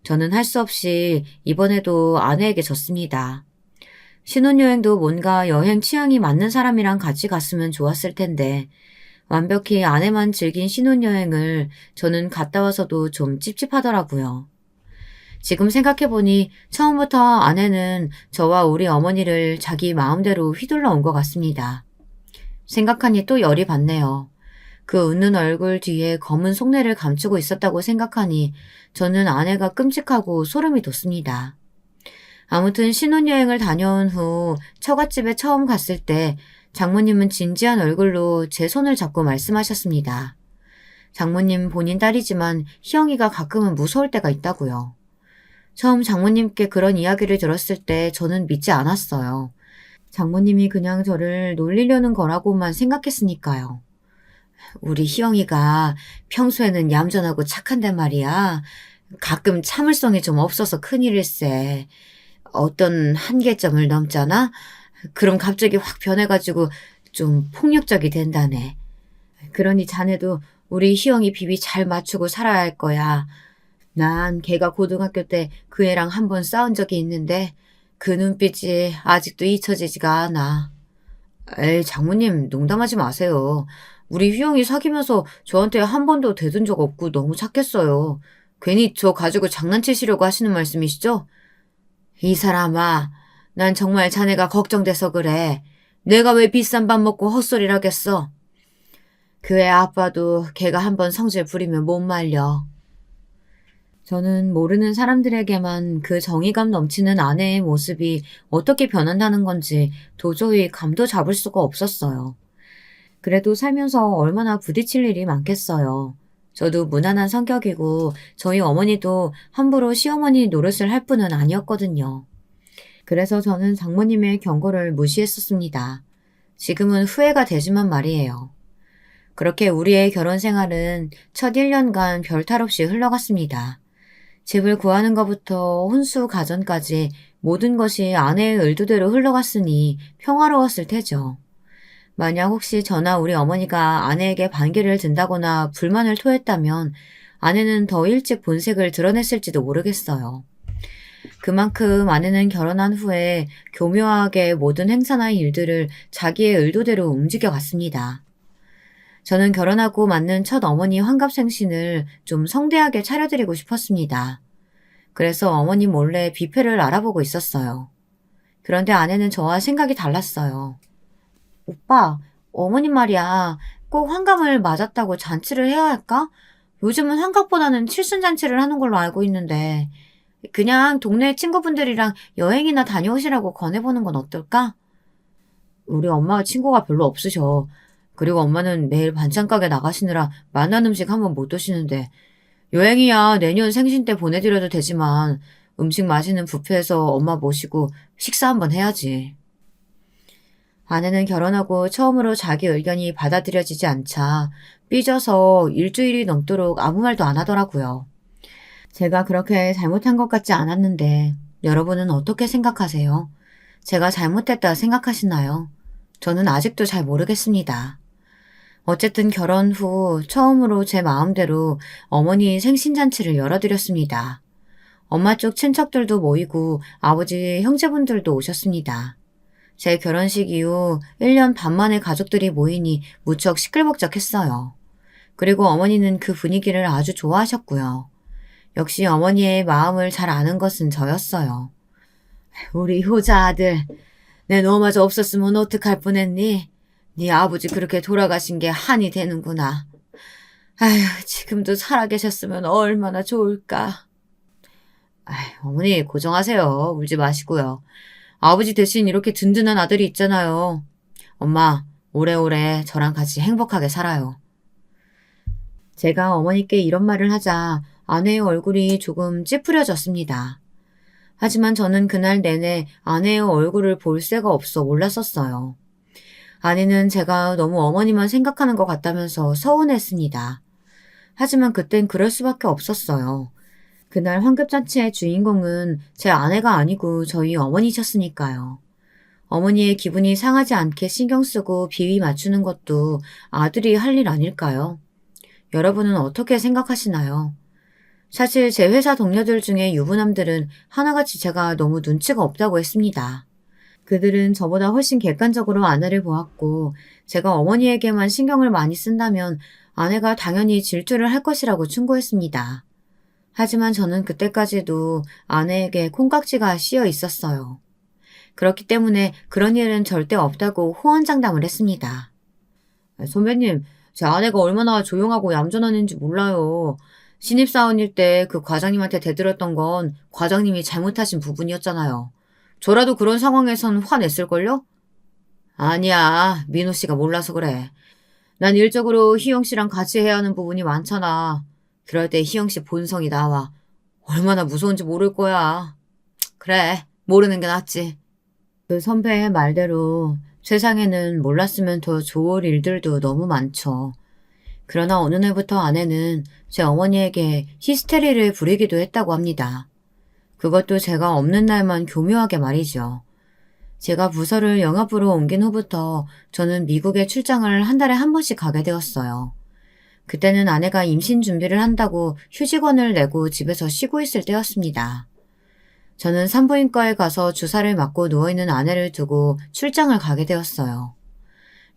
저는 할 수 없이 이번에도 아내에게 졌습니다. 신혼여행도 뭔가 여행 취향이 맞는 사람이랑 같이 갔으면 좋았을 텐데 완벽히 아내만 즐긴 신혼여행을 저는 갔다 와서도 좀 찝찝하더라고요. 지금 생각해보니 처음부터 아내는 저와 우리 어머니를 자기 마음대로 휘둘러 온 것 같습니다. 생각하니 또 열이 받네요. 그 웃는 얼굴 뒤에 검은 속내를 감추고 있었다고 생각하니 저는 아내가 끔찍하고 소름이 돋습니다. 아무튼 신혼여행을 다녀온 후 처갓집에 처음 갔을 때 장모님은 진지한 얼굴로 제 손을 잡고 말씀하셨습니다. 장모님 본인 딸이지만 희영이가 가끔은 무서울 때가 있다고요. 처음 장모님께 그런 이야기를 들었을 때 저는 믿지 않았어요. 장모님이 그냥 저를 놀리려는 거라고만 생각했으니까요. 우리 희영이가 평소에는 얌전하고 착한데 말이야. 가끔 참을성이 좀 없어서 큰일일세. 어떤 한계점을 넘잖아? 그럼 갑자기 확 변해가지고 좀 폭력적이 된다네. 그러니 자네도 우리 희영이 비비 잘 맞추고 살아야 할 거야. 난 걔가 고등학교 때 그 애랑 한 번 싸운 적이 있는데 그 눈빛이 아직도 잊혀지지가 않아. 에이, 장모님 농담하지 마세요. 우리 휘영이 사귀면서 저한테 한 번도 대든 적 없고 너무 착했어요. 괜히 저 가지고 장난치시려고 하시는 말씀이시죠? 이 사람아, 난 정말 자네가 걱정돼서 그래. 내가 왜 비싼 밥 먹고 헛소리를 하겠어? 그 애 아빠도 걔가 한 번 성질 부리면 못 말려. 저는 모르는 사람들에게만 그 정의감 넘치는 아내의 모습이 어떻게 변한다는 건지 도저히 감도 잡을 수가 없었어요. 그래도 살면서 얼마나 부딪힐 일이 많겠어요. 저도 무난한 성격이고 저희 어머니도 함부로 시어머니 노릇을 할 분은 아니었거든요. 그래서 저는 장모님의 경고를 무시했었습니다. 지금은 후회가 되지만 말이에요. 그렇게 우리의 결혼 생활은 첫 1년간 별탈 없이 흘러갔습니다. 집을 구하는 것부터 혼수 가전까지 모든 것이 아내의 의도대로 흘러갔으니 평화로웠을 테죠. 만약 혹시 저나 우리 어머니가 아내에게 반기를 든다거나 불만을 토했다면 아내는 더 일찍 본색을 드러냈을지도 모르겠어요. 그만큼 아내는 결혼한 후에 교묘하게 모든 행사나 일들을 자기의 의도대로 움직여 갔습니다. 저는 결혼하고 맞는 첫 어머니 환갑생신을 좀 성대하게 차려드리고 싶었습니다. 그래서 어머니 몰래 뷔페를 알아보고 있었어요. 그런데 아내는 저와 생각이 달랐어요. 오빠, 어머니 말이야. 꼭 환갑을 맞았다고 잔치를 해야 할까? 요즘은 환갑보다는 칠순잔치를 하는 걸로 알고 있는데 그냥 동네 친구분들이랑 여행이나 다녀오시라고 권해보는 건 어떨까? 우리 엄마가 친구가 별로 없으셔. 그리고 엄마는 매일 반찬 가게 나가시느라 맛난 음식 한 번 못 드시는데 여행이야 내년 생신 때 보내드려도 되지만 음식 맛있는 뷔페에서 엄마 모시고 식사 한번 해야지. 아내는 결혼하고 처음으로 자기 의견이 받아들여지지 않자 삐져서 일주일이 넘도록 아무 말도 안 하더라고요. 제가 그렇게 잘못한 것 같지 않았는데 여러분은 어떻게 생각하세요? 제가 잘못했다 생각하시나요? 저는 아직도 잘 모르겠습니다. 어쨌든 결혼 후 처음으로 제 마음대로 어머니 생신잔치를 열어드렸습니다. 엄마 쪽 친척들도 모이고 아버지 형제분들도 오셨습니다. 제 결혼식 이후 1년 반 만에 가족들이 모이니 무척 시끌벅적했어요. 그리고 어머니는 그 분위기를 아주 좋아하셨고요. 역시 어머니의 마음을 잘 아는 것은 저였어요. 우리 효자 아들, 내 너마저 없었으면 어떡할 뻔했니? 네 아버지 그렇게 돌아가신 게 한이 되는구나. 아휴, 지금도 살아계셨으면 얼마나 좋을까. 어머니 고정하세요. 울지 마시고요. 아버지 대신 이렇게 든든한 아들이 있잖아요. 엄마, 오래오래 저랑 같이 행복하게 살아요. 제가 어머니께 이런 말을 하자 아내의 얼굴이 조금 찌푸려졌습니다. 하지만 저는 그날 내내 아내의 얼굴을 볼 새가 없어 몰랐었어요. 아내는 제가 너무 어머니만 생각하는 것 같다면서 서운했습니다. 하지만 그땐 그럴 수밖에 없었어요. 그날 환갑잔치의 주인공은 제 아내가 아니고 저희 어머니셨으니까요. 어머니의 기분이 상하지 않게 신경 쓰고 비위 맞추는 것도 아들이 할 일 아닐까요? 여러분은 어떻게 생각하시나요? 사실 제 회사 동료들 중에 유부남들은 하나같이 제가 너무 눈치가 없다고 했습니다. 그들은 저보다 훨씬 객관적으로 아내를 보았고 제가 어머니에게만 신경을 많이 쓴다면 아내가 당연히 질투를 할 것이라고 충고했습니다. 하지만 저는 그때까지도 아내에게 콩깍지가 씌어 있었어요. 그렇기 때문에 그런 일은 절대 없다고 호언장담을 했습니다. 선배님, 제 아내가 얼마나 조용하고 얌전한 애인지 몰라요. 신입사원일 때 그 과장님한테 대들었던 건 과장님이 잘못하신 부분이었잖아요. 저라도 그런 상황에선 화냈을걸요? 아니야, 민호 씨가 몰라서 그래. 난 일적으로 희영 씨랑 같이 해야 하는 부분이 많잖아. 그럴 때 희영 씨 본성이 나와. 얼마나 무서운지 모를 거야. 그래, 모르는 게 낫지. 그 선배의 말대로 세상에는 몰랐으면 더 좋을 일들도 너무 많죠. 그러나 어느 날부터 아내는 제 어머니에게 히스테리를 부리기도 했다고 합니다. 그것도 제가 없는 날만 교묘하게 말이죠. 제가 부서를 영업부로 옮긴 후부터 저는 미국에 출장을 한 달에 한 번씩 가게 되었어요. 그때는 아내가 임신 준비를 한다고 휴직원을 내고 집에서 쉬고 있을 때였습니다. 저는 산부인과에 가서 주사를 맞고 누워있는 아내를 두고 출장을 가게 되었어요.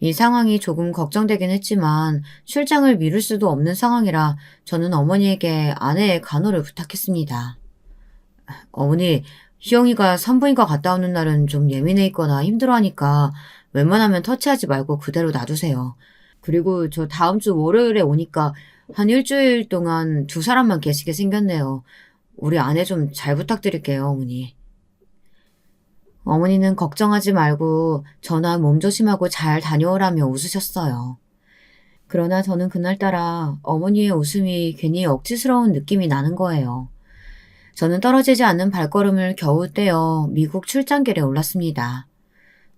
이 상황이 조금 걱정되긴 했지만 출장을 미룰 수도 없는 상황이라 저는 어머니에게 아내의 간호를 부탁했습니다. 어머니, 희영이가 산부인과 갔다 오는 날은 좀 예민해 있거나 힘들어하니까 웬만하면 터치하지 말고 그대로 놔두세요. 그리고 저 다음 주 월요일에 오니까 한 일주일 동안 두 사람만 계시게 생겼네요. 우리 아내 좀 잘 부탁드릴게요, 어머니. 어머니는 걱정하지 말고 저나 몸조심하고 잘 다녀오라며 웃으셨어요. 그러나 저는 그날따라 어머니의 웃음이 괜히 억지스러운 느낌이 나는 거예요. 저는 떨어지지 않는 발걸음을 겨우 떼어 미국 출장길에 올랐습니다.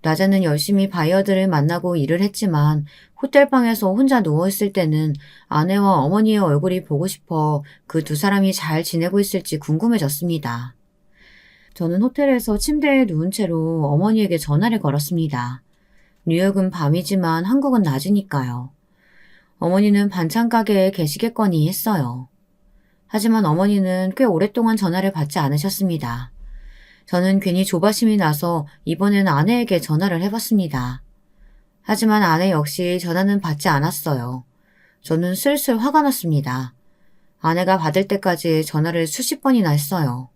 낮에는 열심히 바이어들을 만나고 일을 했지만 호텔방에서 혼자 누워있을 때는 아내와 어머니의 얼굴이 보고 싶어 그 두 사람이 잘 지내고 있을지 궁금해졌습니다. 저는 호텔에서 침대에 누운 채로 어머니에게 전화를 걸었습니다. 뉴욕은 밤이지만 한국은 낮이니까요. 어머니는 반찬 가게에 계시겠거니 했어요. 하지만 어머니는 꽤 오랫동안 전화를 받지 않으셨습니다. 저는 괜히 조바심이 나서 이번엔 아내에게 전화를 해봤습니다. 하지만 아내 역시 전화는 받지 않았어요. 저는 슬슬 화가 났습니다. 아내가 받을 때까지 전화를 수십 번이나 했어요.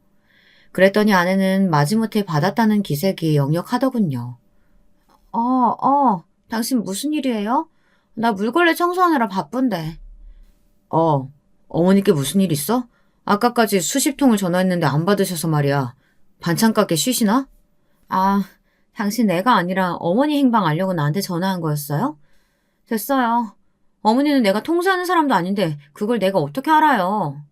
그랬더니 아내는 마지못해 받았다는 기색이 역력하더군요. 당신 무슨 일이에요? 나 물걸레 청소하느라 바쁜데. 어머니께 무슨 일 있어? 아까까지 수십 통을 전화했는데 안 받으셔서 말이야. 반찬 가게 쉬시나? 당신 애가 아니라 어머니 행방 알려고 나한테 전화한 거였어요? 됐어요. 어머니는 내가 통수하는 사람도 아닌데 그걸 내가 어떻게 알아요?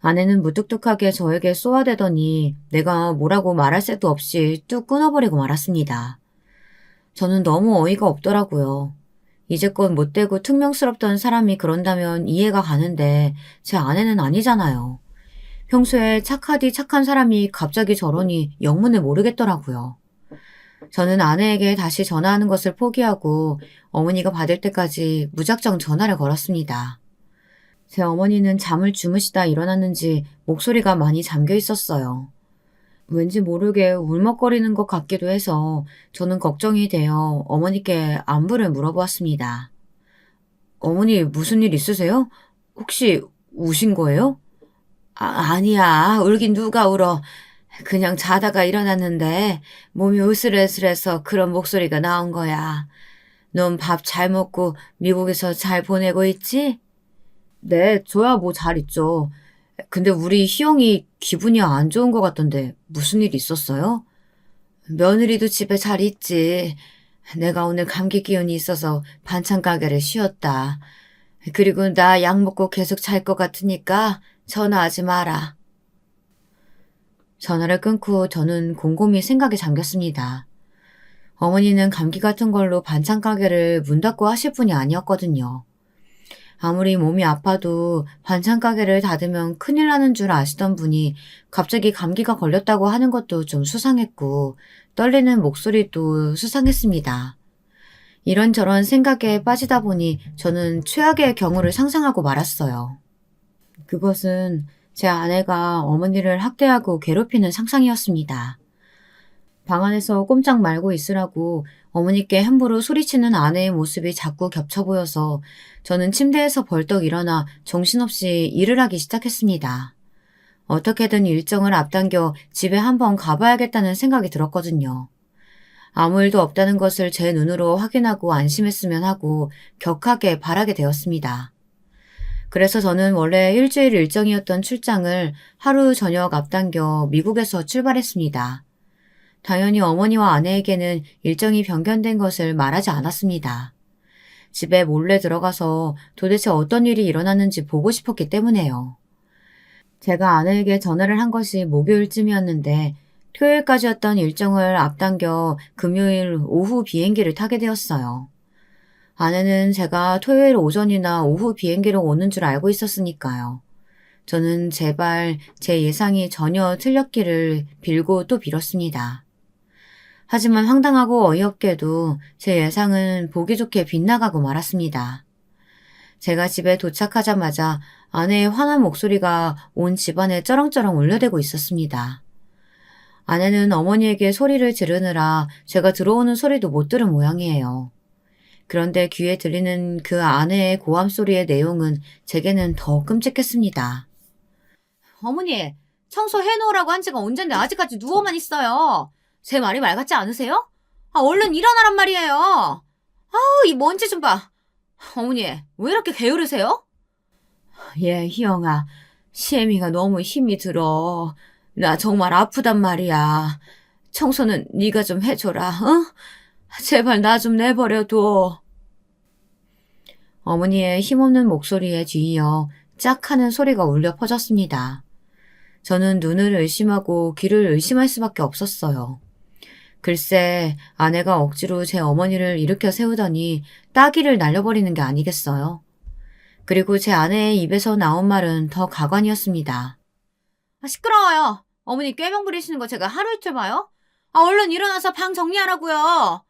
아내는 무뚝뚝하게 저에게 쏘아대더니 내가 뭐라고 말할 새도 없이 뚝 끊어버리고 말았습니다. 저는 너무 어이가 없더라고요. 이제껏 못되고 퉁명스럽던 사람이 그런다면 이해가 가는데 제 아내는 아니잖아요. 평소에 착하디 착한 사람이 갑자기 저러니 영문을 모르겠더라고요. 저는 아내에게 다시 전화하는 것을 포기하고 어머니가 받을 때까지 무작정 전화를 걸었습니다. 제 어머니는 잠을 주무시다 일어났는지 목소리가 많이 잠겨 있었어요. 왠지 모르게 울먹거리는 것 같기도 해서 저는 걱정이 되어 어머니께 안부를 물어보았습니다. 어머니 무슨 일 있으세요? 혹시 우신 거예요? 아니야. 울긴 누가 울어. 그냥 자다가 일어났는데 몸이 으슬으슬해서 그런 목소리가 나온 거야. 넌 밥 잘 먹고 미국에서 잘 보내고 있지? 네, 저야 뭐 잘 있죠. 근데 우리 희영이 기분이 안 좋은 것 같던데 무슨 일 있었어요? 며느리도 집에 잘 있지. 내가 오늘 감기 기운이 있어서 반찬 가게를 쉬었다. 그리고 나 약 먹고 계속 잘 것 같으니까 전화하지 마라. 전화를 끊고 저는 곰곰이 생각에 잠겼습니다. 어머니는 감기 같은 걸로 반찬 가게를 문 닫고 하실 분이 아니었거든요. 아무리 몸이 아파도 반찬 가게를 닫으면 큰일 나는 줄 아시던 분이 갑자기 감기가 걸렸다고 하는 것도 좀 수상했고 떨리는 목소리도 수상했습니다. 이런저런 생각에 빠지다 보니 저는 최악의 경우를 상상하고 말았어요. 그것은 제 아내가 어머니를 학대하고 괴롭히는 상상이었습니다. 방 안에서 꼼짝 말고 있으라고 어머니께 함부로 소리치는 아내의 모습이 자꾸 겹쳐 보여서 저는 침대에서 벌떡 일어나 정신없이 일을 하기 시작했습니다. 어떻게든 일정을 앞당겨 집에 한번 가봐야겠다는 생각이 들었거든요. 아무 일도 없다는 것을 제 눈으로 확인하고 안심했으면 하고 격하게 바라게 되었습니다. 그래서 저는 원래 일주일 일정이었던 출장을 하루 저녁 앞당겨 미국에서 출발했습니다. 당연히 어머니와 아내에게는 일정이 변경된 것을 말하지 않았습니다. 집에 몰래 들어가서 도대체 어떤 일이 일어났는지 보고 싶었기 때문에요. 제가 아내에게 전화를 한 것이 목요일쯤이었는데 토요일까지였던 일정을 앞당겨 금요일 오후 비행기를 타게 되었어요. 아내는 제가 토요일 오전이나 오후 비행기로 오는 줄 알고 있었으니까요. 저는 제발 제 예상이 전혀 틀렸기를 빌고 또 빌었습니다. 하지만 황당하고 어이없게도 제 예상은 보기 좋게 빗나가고 말았습니다. 제가 집에 도착하자마자 아내의 화난 목소리가 온 집안에 쩌렁쩌렁 울려대고 있었습니다. 아내는 어머니에게 소리를 지르느라 제가 들어오는 소리도 못 들은 모양이에요. 그런데 귀에 들리는 그 아내의 고함 소리의 내용은 제게는 더 끔찍했습니다. 어머니, 청소해놓으라고 한 지가 언젠데 아직까지 누워만 있어요. 제 말이 말 같지 않으세요? 얼른 일어나란 말이에요. 아우, 이 먼지 좀 봐. 어머니, 왜 이렇게 게으르세요? 예, 희영아. 시애미가 너무 힘이 들어. 나 정말 아프단 말이야. 청소는 네가 좀 해줘라, 응? 제발 나 좀 내버려둬. 어머니의 힘없는 목소리에 뒤이어 짝 하는 소리가 울려 퍼졌습니다. 저는 눈을 의심하고 귀를 의심할 수밖에 없었어요. 글쎄, 아내가 억지로 제 어머니를 일으켜 세우더니 따귀를 날려버리는 게 아니겠어요. 그리고 제 아내의 입에서 나온 말은 더 가관이었습니다. 시끄러워요. 어머니 꾀명 부리시는 거 제가 하루 이틀 봐요? 얼른 일어나서 방 정리하라고요.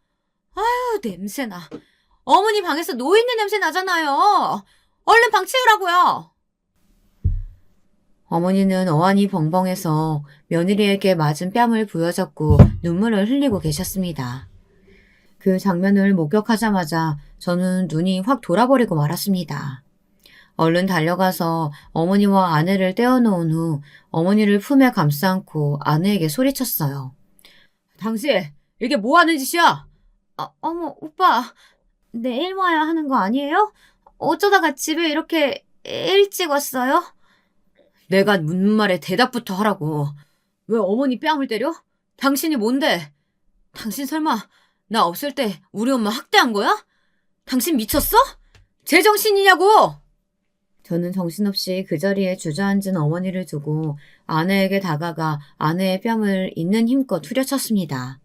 아유, 냄새나. 어머니 방에서 노인네 냄새 나잖아요. 얼른 방 치우라고요. 어머니는 어안이 벙벙해서 며느리에게 맞은 뺨을 부여잡고 눈물을 흘리고 계셨습니다. 그 장면을 목격하자마자 저는 눈이 확 돌아버리고 말았습니다. 얼른 달려가서 어머니와 아내를 떼어놓은 후 어머니를 품에 감싸 안고 아내에게 소리쳤어요. 당신, 이게 뭐 하는 짓이야? 어머, 오빠, 내일 와야 하는 거 아니에요? 어쩌다가 집에 이렇게 일찍 왔어요? 내가 묻는 말에 대답부터 하라고. 왜 어머니 뺨을 때려? 당신이 뭔데? 당신 설마 나 없을 때 우리 엄마 학대한 거야? 당신 미쳤어? 제정신이냐고! 저는 정신없이 그 자리에 주저앉은 어머니를 두고 아내에게 다가가 아내의 뺨을 있는 힘껏 후려쳤습니다.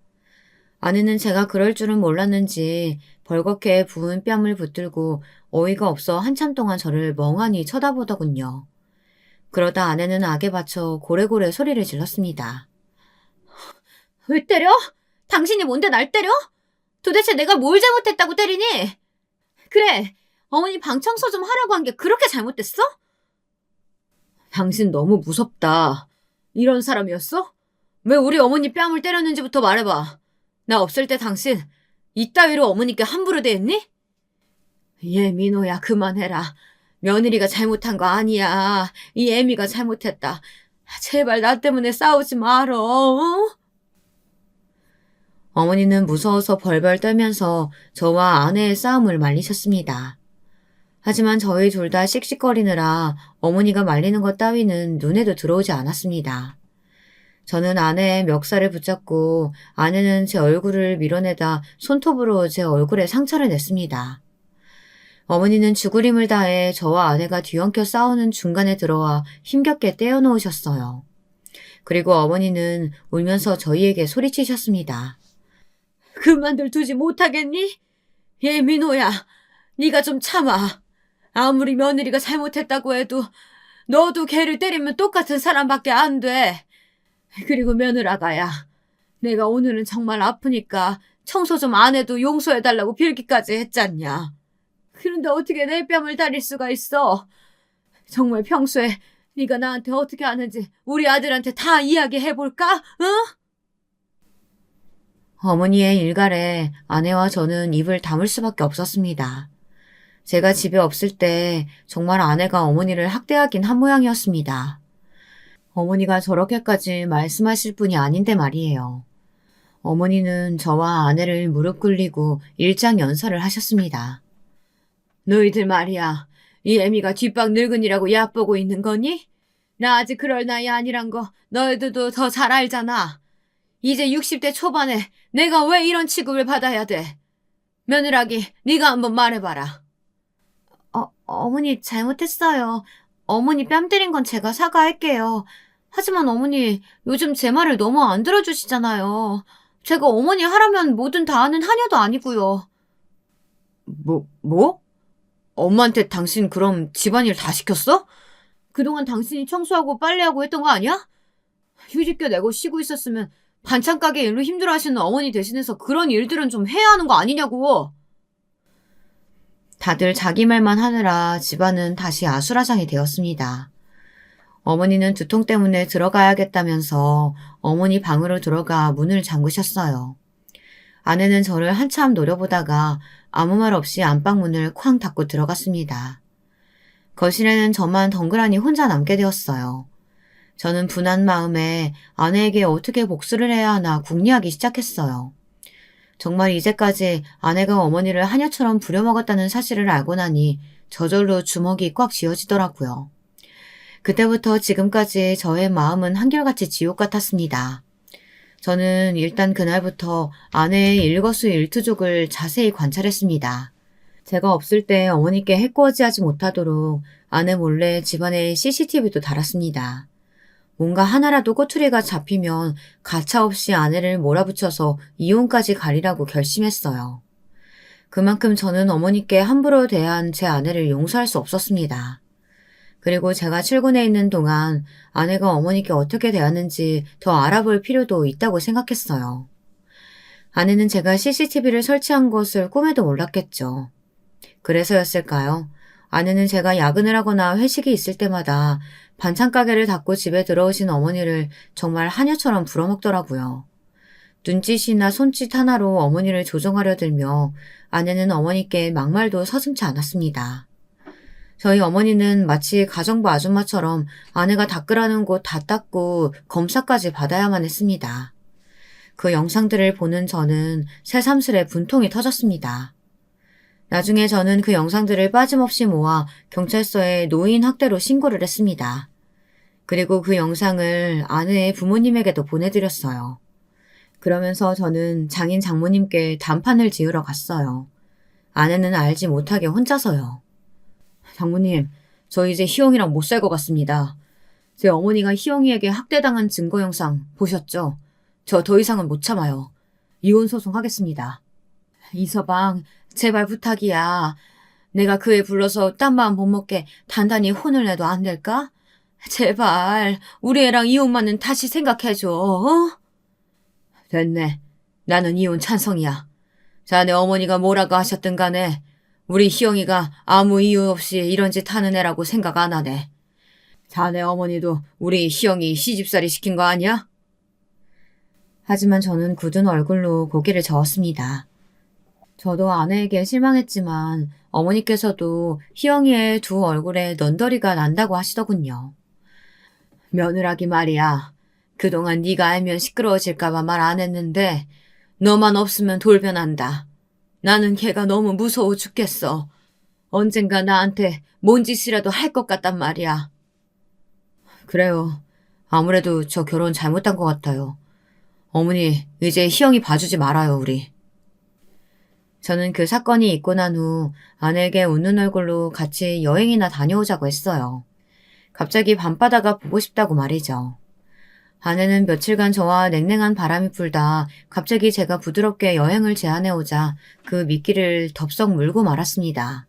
아내는 제가 그럴 줄은 몰랐는지 벌겋게 부은 뺨을 붙들고 어이가 없어 한참 동안 저를 멍하니 쳐다보더군요. 그러다 아내는 악에 받쳐 고래고래 소리를 질렀습니다. 왜 때려? 당신이 뭔데 날 때려? 도대체 내가 뭘 잘못했다고 때리니? 그래, 어머니 방 청소 좀 하라고 한 게 그렇게 잘못됐어? 당신 너무 무섭다. 이런 사람이었어? 왜 우리 어머니 뺨을 때렸는지부터 말해봐. 나 없을 때 당신 이따위로 어머니께 함부로 대했니? 예, 민호야, 그만해라. 며느리가 잘못한 거 아니야. 이 애미가 잘못했다. 제발 나 때문에 싸우지 말어. 어? 어머니는 무서워서 벌벌 떨면서 저와 아내의 싸움을 말리셨습니다. 하지만 저희 둘 다 씩씩거리느라 어머니가 말리는 것 따위는 눈에도 들어오지 않았습니다. 저는 아내의 멱살을 붙잡고 아내는 제 얼굴을 밀어내다 손톱으로 제 얼굴에 상처를 냈습니다. 어머니는 죽을 힘을 다해 저와 아내가 뒤엉켜 싸우는 중간에 들어와 힘겹게 떼어놓으셨어요. 그리고 어머니는 울면서 저희에게 소리치셨습니다. 그만들 두지 못하겠니? 예, 민호야, 네가 좀 참아. 아무리 며느리가 잘못했다고 해도 너도 걔를 때리면 똑같은 사람밖에 안 돼. 그리고 며느라가야, 내가 오늘은 정말 아프니까 청소 좀 안 해도 용서해달라고 빌기까지 했잖냐. 그런데 어떻게 내 뺨을 다릴 수가 있어? 정말 평소에 네가 나한테 어떻게 하는지 우리 아들한테 다 이야기해볼까? 응? 어머니의 일갈에 아내와 저는 입을 다물 수밖에 없었습니다. 제가 집에 없을 때 정말 아내가 어머니를 학대하긴 한 모양이었습니다. 어머니가 저렇게까지 말씀하실 분이 아닌데 말이에요. 어머니는 저와 아내를 무릎 꿇리고 일장연설을 하셨습니다. 너희들 말이야, 이 애미가 뒷방 늙은이라고 얕보고 있는 거니? 나 아직 그럴 나이 아니란 거 너희들도 더 잘 알잖아. 이제 60대 초반에 내가 왜 이런 취급을 받아야 돼? 며느라기, 네가 한번 말해봐라. 어머니 잘못했어요. 어머니 뺨 때린 건 제가 사과할게요. 하지만 어머니 요즘 제 말을 너무 안 들어주시잖아요. 제가 어머니 하라면 뭐든 다 하는 하녀도 아니고요. 뭐? 엄마한테 당신 그럼 집안일 다 시켰어? 그동안 당신이 청소하고 빨래하고 했던 거 아니야? 휴직료 내고 쉬고 있었으면 반찬 가게 일로 힘들어하시는 어머니 대신해서 그런 일들은 좀 해야 하는 거 아니냐고. 다들 자기 말만 하느라 집안은 다시 아수라장이 되었습니다. 어머니는 두통 때문에 들어가야겠다면서 어머니 방으로 들어가 문을 잠그셨어요. 아내는 저를 한참 노려보다가 아무 말 없이 안방문을 쾅 닫고 들어갔습니다. 거실에는 저만 덩그러니 혼자 남게 되었어요. 저는 분한 마음에 아내에게 어떻게 복수를 해야 하나 궁리하기 시작했어요. 정말 이제까지 아내가 어머니를 하녀처럼 부려먹었다는 사실을 알고 나니 저절로 주먹이 꽉 쥐어지더라고요. 그때부터 지금까지 저의 마음은 한결같이 지옥 같았습니다. 저는 일단 그날부터 아내의 일거수일투족을 자세히 관찰했습니다. 제가 없을 때 어머니께 해코지하지 못하도록 아내 몰래 집안에 CCTV도 달았습니다. 뭔가 하나라도 꼬투리가 잡히면 가차없이 아내를 몰아붙여서 이혼까지 가리라고 결심했어요. 그만큼 저는 어머니께 함부로 대한 제 아내를 용서할 수 없었습니다. 그리고 제가 출근해 있는 동안 아내가 어머니께 어떻게 대하는지 더 알아볼 필요도 있다고 생각했어요. 아내는 제가 CCTV를 설치한 것을 꿈에도 몰랐겠죠. 그래서였을까요? 아내는 제가 야근을 하거나 회식이 있을 때마다 반찬 가게를 닫고 집에 들어오신 어머니를 정말 하녀처럼 부려먹더라고요. 눈짓이나 손짓 하나로 어머니를 조종하려 들며 아내는 어머니께 막말도 서슴지 않았습니다. 저희 어머니는 마치 가정부 아줌마처럼 아내가 닦으라는 곳 다 닦고 검사까지 받아야만 했습니다. 그 영상들을 보는 저는 새삼스레 분통이 터졌습니다. 나중에 저는 그 영상들을 빠짐없이 모아 경찰서에 노인 학대로 신고를 했습니다. 그리고 그 영상을 아내의 부모님에게도 보내드렸어요. 그러면서 저는 장인 장모님께 단판을 지으러 갔어요. 아내는 알지 못하게 혼자서요. 장모님, 저 이제 희영이랑 못 살 것 같습니다. 제 어머니가 희영이에게 학대당한 증거 영상 보셨죠? 저 더 이상은 못 참아요. 이혼 소송하겠습니다. 이서방, 제발 부탁이야. 내가 그 애 불러서 딴 마음 못 먹게 단단히 혼을 내도 안 될까? 제발 우리 애랑 이혼만은 다시 생각해줘. 어? 됐네. 나는 이혼 찬성이야. 자네 어머니가 뭐라고 하셨든 간에 우리 희영이가 아무 이유 없이 이런 짓 하는 애라고 생각 안 하네. 자네 어머니도 우리 희영이 시집살이 시킨 거 아니야? 하지만 저는 굳은 얼굴로 고개를 저었습니다. 저도 아내에게 실망했지만 어머니께서도 희영이의 두 얼굴에 넌더리가 난다고 하시더군요. 며느라기 말이야. 그동안 네가 알면 시끄러워질까봐 말 안 했는데 너만 없으면 돌변한다. 나는 걔가 너무 무서워 죽겠어. 언젠가 나한테 뭔 짓이라도 할 것 같단 말이야. 그래요. 아무래도 저 결혼 잘못한 것 같아요. 어머니, 이제 희영이 봐주지 말아요, 우리. 저는 그 사건이 있고 난 후 아내에게 웃는 얼굴로 같이 여행이나 다녀오자고 했어요. 갑자기 밤바다가 보고 싶다고 말이죠. 아내는 며칠간 저와 냉랭한 바람이 불다 갑자기 제가 부드럽게 여행을 제안해오자 그 미끼를 덥석 물고 말았습니다.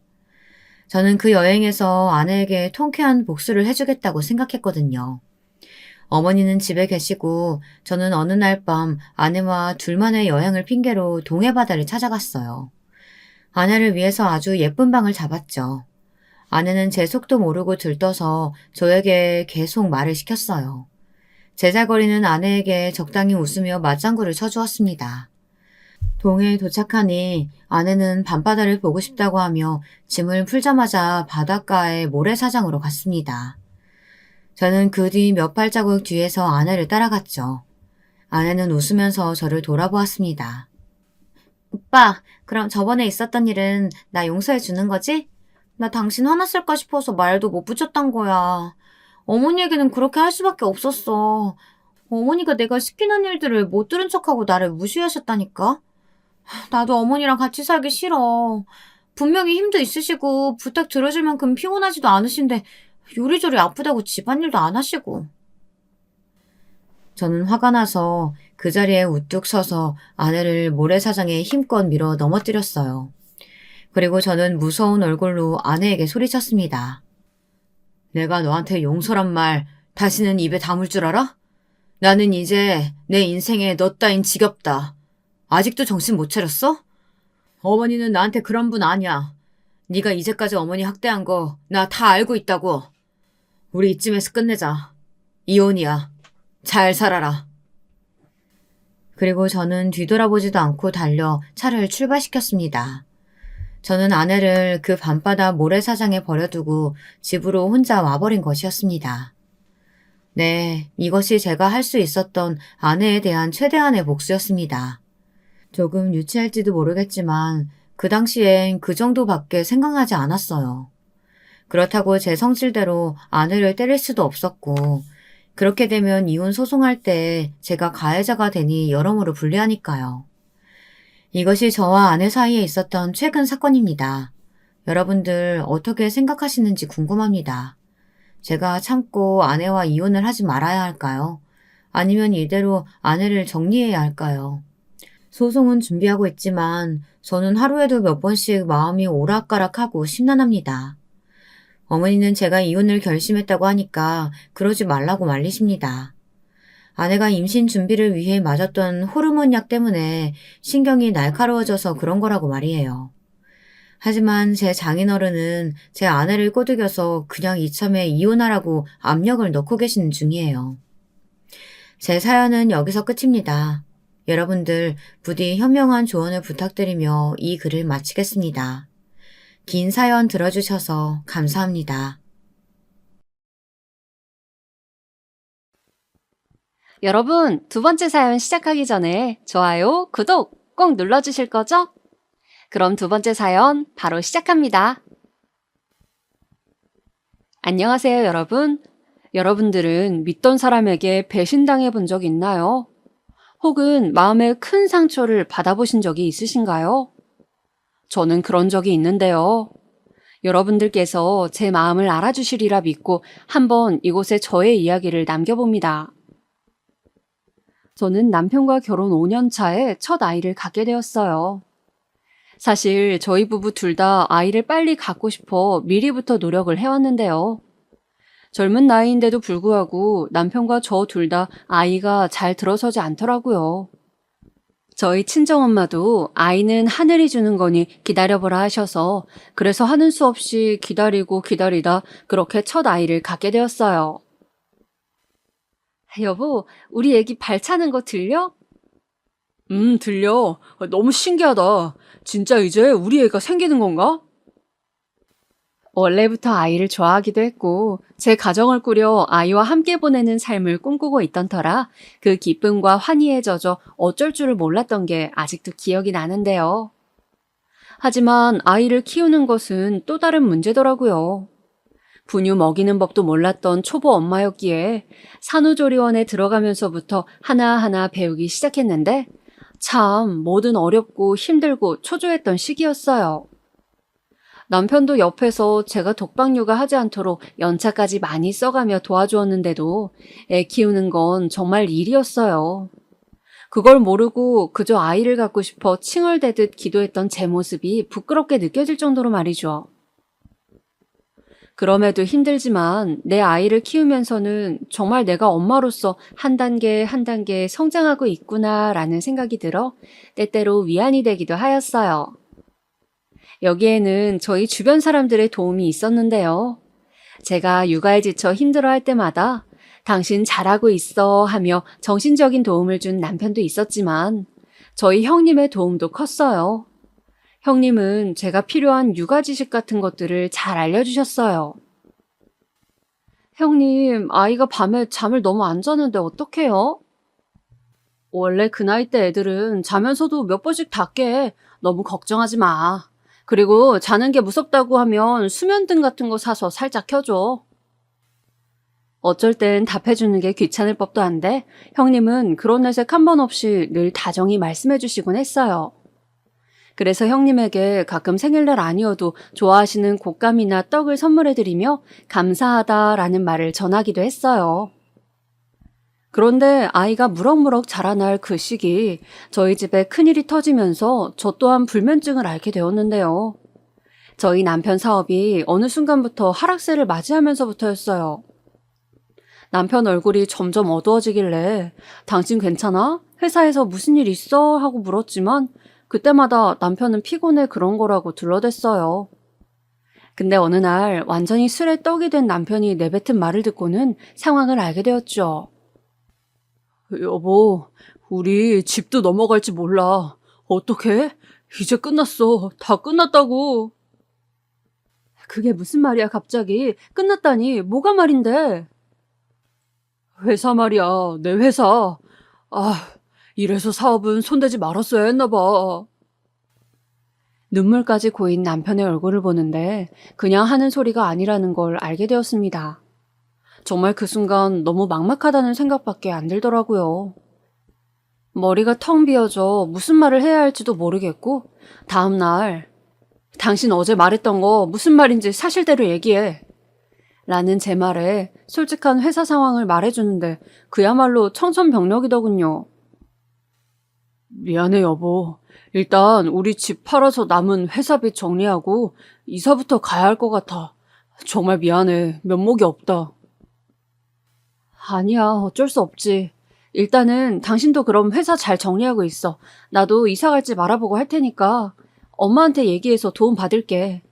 저는 그 여행에서 아내에게 통쾌한 복수를 해주겠다고 생각했거든요. 어머니는 집에 계시고 저는 어느 날 밤 아내와 둘만의 여행을 핑계로 동해바다를 찾아갔어요. 아내를 위해서 아주 예쁜 방을 잡았죠. 아내는 제 속도 모르고 들떠서 저에게 계속 말을 시켰어요. 제잘거리는 아내에게 적당히 웃으며 맞장구를 쳐주었습니다. 동해에 도착하니 아내는 밤바다를 보고 싶다고 하며 짐을 풀자마자 바닷가의 모래사장으로 갔습니다. 저는 그 뒤 몇 발자국 뒤에서 아내를 따라갔죠. 아내는 웃으면서 저를 돌아보았습니다. 오빠, 그럼 저번에 있었던 일은 나 용서해 주는 거지? 나 당신 화났을까 싶어서 말도 못 붙였단 거야. 어머니에게는 그렇게 할 수밖에 없었어. 어머니가 내가 시키는 일들을 못 들은 척하고 나를 무시하셨다니까? 나도 어머니랑 같이 살기 싫어. 분명히 힘도 있으시고 부탁 들어줄 만큼 피곤하지도 않으신데 요리조리 아프다고 집안일도 안 하시고. 저는 화가 나서 그 자리에 우뚝 서서 아내를 모래사장에 힘껏 밀어 넘어뜨렸어요. 그리고 저는 무서운 얼굴로 아내에게 소리쳤습니다. 내가 너한테 용서란 말 다시는 입에 담을 줄 알아? 나는 이제 내 인생에 너 따윈 지겹다. 아직도 정신 못 차렸어? 어머니는 나한테 그런 분 아니야. 네가 이제까지 어머니 학대한 거 나 다 알고 있다고. 우리 이쯤에서 끝내자. 이혼이야. 잘 살아라. 그리고 저는 뒤돌아보지도 않고 달려 차를 출발시켰습니다. 저는 아내를 그 밤바다 모래사장에 버려두고 집으로 혼자 와버린 것이었습니다. 네, 이것이 제가 할 수 있었던 아내에 대한 최대한의 복수였습니다. 조금 유치할지도 모르겠지만 그 당시엔 그 정도밖에 생각나지 않았어요. 그렇다고 제 성질대로 아내를 때릴 수도 없었고 그렇게 되면 이혼 소송할 때 제가 가해자가 되니 여러모로 불리하니까요. 이것이 저와 아내 사이에 있었던 최근 사건입니다. 여러분들 어떻게 생각하시는지 궁금합니다. 제가 참고 아내와 이혼을 하지 말아야 할까요? 아니면 이대로 아내를 정리해야 할까요? 소송은 준비하고 있지만 저는 하루에도 몇 번씩 마음이 오락가락하고 심란합니다. 어머니는 제가 이혼을 결심했다고 하니까 그러지 말라고 말리십니다. 아내가 임신 준비를 위해 맞았던 호르몬 약 때문에 신경이 날카로워져서 그런 거라고 말이에요. 하지만 제 장인어른은 제 아내를 꼬드겨서 그냥 이참에 이혼하라고 압력을 넣고 계시는 중이에요. 제 사연은 여기서 끝입니다. 여러분들 부디 현명한 조언을 부탁드리며 이 글을 마치겠습니다. 긴 사연 들어주셔서 감사합니다. 여러분, 두 번째 사연 시작하기 전에 좋아요, 구독 꼭 눌러주실 거죠? 그럼 두 번째 사연 바로 시작합니다. 안녕하세요, 여러분. 여러분들은 믿던 사람에게 배신당해 본 적 있나요? 혹은 마음에 큰 상처를 받아보신 적이 있으신가요? 저는 그런 적이 있는데요. 여러분들께서 제 마음을 알아주시리라 믿고 한번 이곳에 저의 이야기를 남겨봅니다. 저는 남편과 결혼 5년 차에 첫 아이를 갖게 되었어요. 사실 저희 부부 둘 다 아이를 빨리 갖고 싶어 미리부터 노력을 해왔는데요. 젊은 나이인데도 불구하고 남편과 저 둘 다 아이가 잘 들어서지 않더라고요. 저희 친정엄마도 아이는 하늘이 주는 거니 기다려보라 하셔서 그래서 하는 수 없이 기다리고 기다리다 그렇게 첫 아이를 갖게 되었어요. 여보, 우리 애기 발 차는 거 들려? 들려. 너무 신기하다. 진짜 이제 우리 애가 생기는 건가? 원래부터 아이를 좋아하기도 했고 제 가정을 꾸려 아이와 함께 보내는 삶을 꿈꾸고 있던 터라 그 기쁨과 환희에 젖어 어쩔 줄을 몰랐던 게 아직도 기억이 나는데요. 하지만 아이를 키우는 것은 또 다른 문제더라고요. 분유 먹이는 법도 몰랐던 초보 엄마였기에 산후조리원에 들어가면서부터 하나하나 배우기 시작했는데 참 뭐든 어렵고 힘들고 초조했던 시기였어요. 남편도 옆에서 제가 독박육아 하지 않도록 연차까지 많이 써가며 도와주었는데도 애 키우는 건 정말 일이었어요. 그걸 모르고 그저 아이를 갖고 싶어 칭얼대듯 기도했던 제 모습이 부끄럽게 느껴질 정도로 말이죠. 그럼에도 힘들지만 내 아이를 키우면서는 정말 내가 엄마로서 한 단계 한 단계 성장하고 있구나라는 생각이 들어 때때로 위안이 되기도 하였어요. 여기에는 저희 주변 사람들의 도움이 있었는데요. 제가 육아에 지쳐 힘들어할 때마다 당신 잘하고 있어 하며 정신적인 도움을 준 남편도 있었지만 저희 형님의 도움도 컸어요. 형님은 제가 필요한 육아 지식 같은 것들을 잘 알려주셨어요. 형님, 아이가 밤에 잠을 너무 안 자는데 어떡해요? 원래 그 나이 때 애들은 자면서도 몇 번씩 다 깨. 너무 걱정하지 마. 그리고 자는 게 무섭다고 하면 수면등 같은 거 사서 살짝 켜줘. 어쩔 땐 답해주는 게 귀찮을 법도 한데 형님은 그런 내색 한 번 없이 늘 다정히 말씀해 주시곤 했어요. 그래서 형님에게 가끔 생일날 아니어도 좋아하시는 곶감이나 떡을 선물해드리며 감사하다라는 말을 전하기도 했어요. 그런데 아이가 무럭무럭 자라날 그 시기 저희 집에 큰일이 터지면서 저 또한 불면증을 앓게 되었는데요. 저희 남편 사업이 어느 순간부터 하락세를 맞이하면서부터였어요. 남편 얼굴이 점점 어두워지길래 당신 괜찮아? 회사에서 무슨 일 있어? 하고 물었지만 그때마다 남편은 피곤해 그런 거라고 둘러댔어요. 근데 어느 날 완전히 술에 떡이 된 남편이 내뱉은 말을 듣고는 상황을 알게 되었죠. 여보, 우리 집도 넘어갈지 몰라. 어떡해? 이제 끝났어. 다 끝났다고. 그게 무슨 말이야 갑자기? 끝났다니 뭐가 말인데? 회사 말이야. 내 회사. 이래서 사업은 손대지 말았어야 했나 봐. 눈물까지 고인 남편의 얼굴을 보는데 그냥 하는 소리가 아니라는 걸 알게 되었습니다. 정말 그 순간 너무 막막하다는 생각밖에 안 들더라고요. 머리가 텅 비어져 무슨 말을 해야 할지도 모르겠고 다음 날 당신 어제 말했던 거 무슨 말인지 사실대로 얘기해. 라는 제 말에 솔직한 회사 상황을 말해주는데 그야말로 청천벽력이더군요. 미안해, 여보. 일단 우리 집 팔아서 남은 회사비 정리하고 이사부터 가야 할 것 같아. 정말 미안해. 면목이 없다. 아니야, 어쩔 수 없지. 일단은 당신도 그럼 회사 잘 정리하고 있어. 나도 이사 갈지 말아보고 할 테니까 엄마한테 얘기해서 도움 받을게.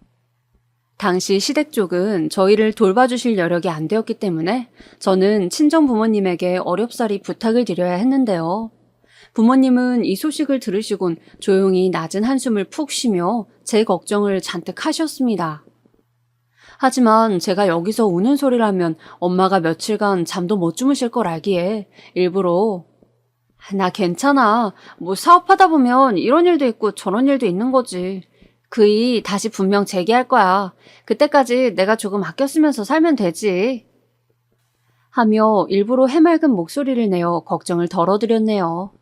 당시 시댁 쪽은 저희를 돌봐주실 여력이 안 되었기 때문에 저는 친정 부모님에게 어렵사리 부탁을 드려야 했는데요. 부모님은 이 소식을 들으시곤 조용히 낮은 한숨을 푹 쉬며 제 걱정을 잔뜩 하셨습니다. 하지만 제가 여기서 우는 소리라면 엄마가 며칠간 잠도 못 주무실 걸 알기에 일부러 나 괜찮아. 뭐 사업하다 보면 이런 일도 있고 저런 일도 있는 거지. 그 일 다시 분명 재개할 거야. 그때까지 내가 조금 아껴 쓰면서 살면 되지. 하며 일부러 해맑은 목소리를 내어 걱정을 덜어드렸네요.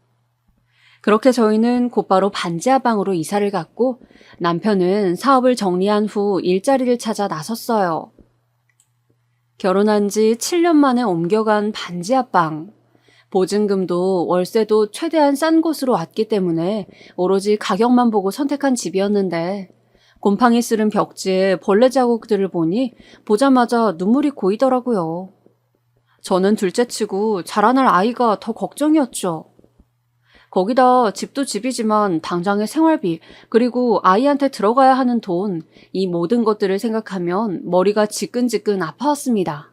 그렇게 저희는 곧바로 반지하방으로 이사를 갔고 남편은 사업을 정리한 후 일자리를 찾아 나섰어요. 결혼한 지 7년 만에 옮겨간 반지하방. 보증금도 월세도 최대한 싼 곳으로 왔기 때문에 오로지 가격만 보고 선택한 집이었는데 곰팡이 쓸은 벽지에 벌레 자국들을 보니 보자마자 눈물이 고이더라고요. 저는 둘째치고 자라날 아이가 더 걱정이었죠. 거기다 집도 집이지만 당장의 생활비, 그리고 아이한테 들어가야 하는 돈, 이 모든 것들을 생각하면 머리가 지끈지끈 아파왔습니다.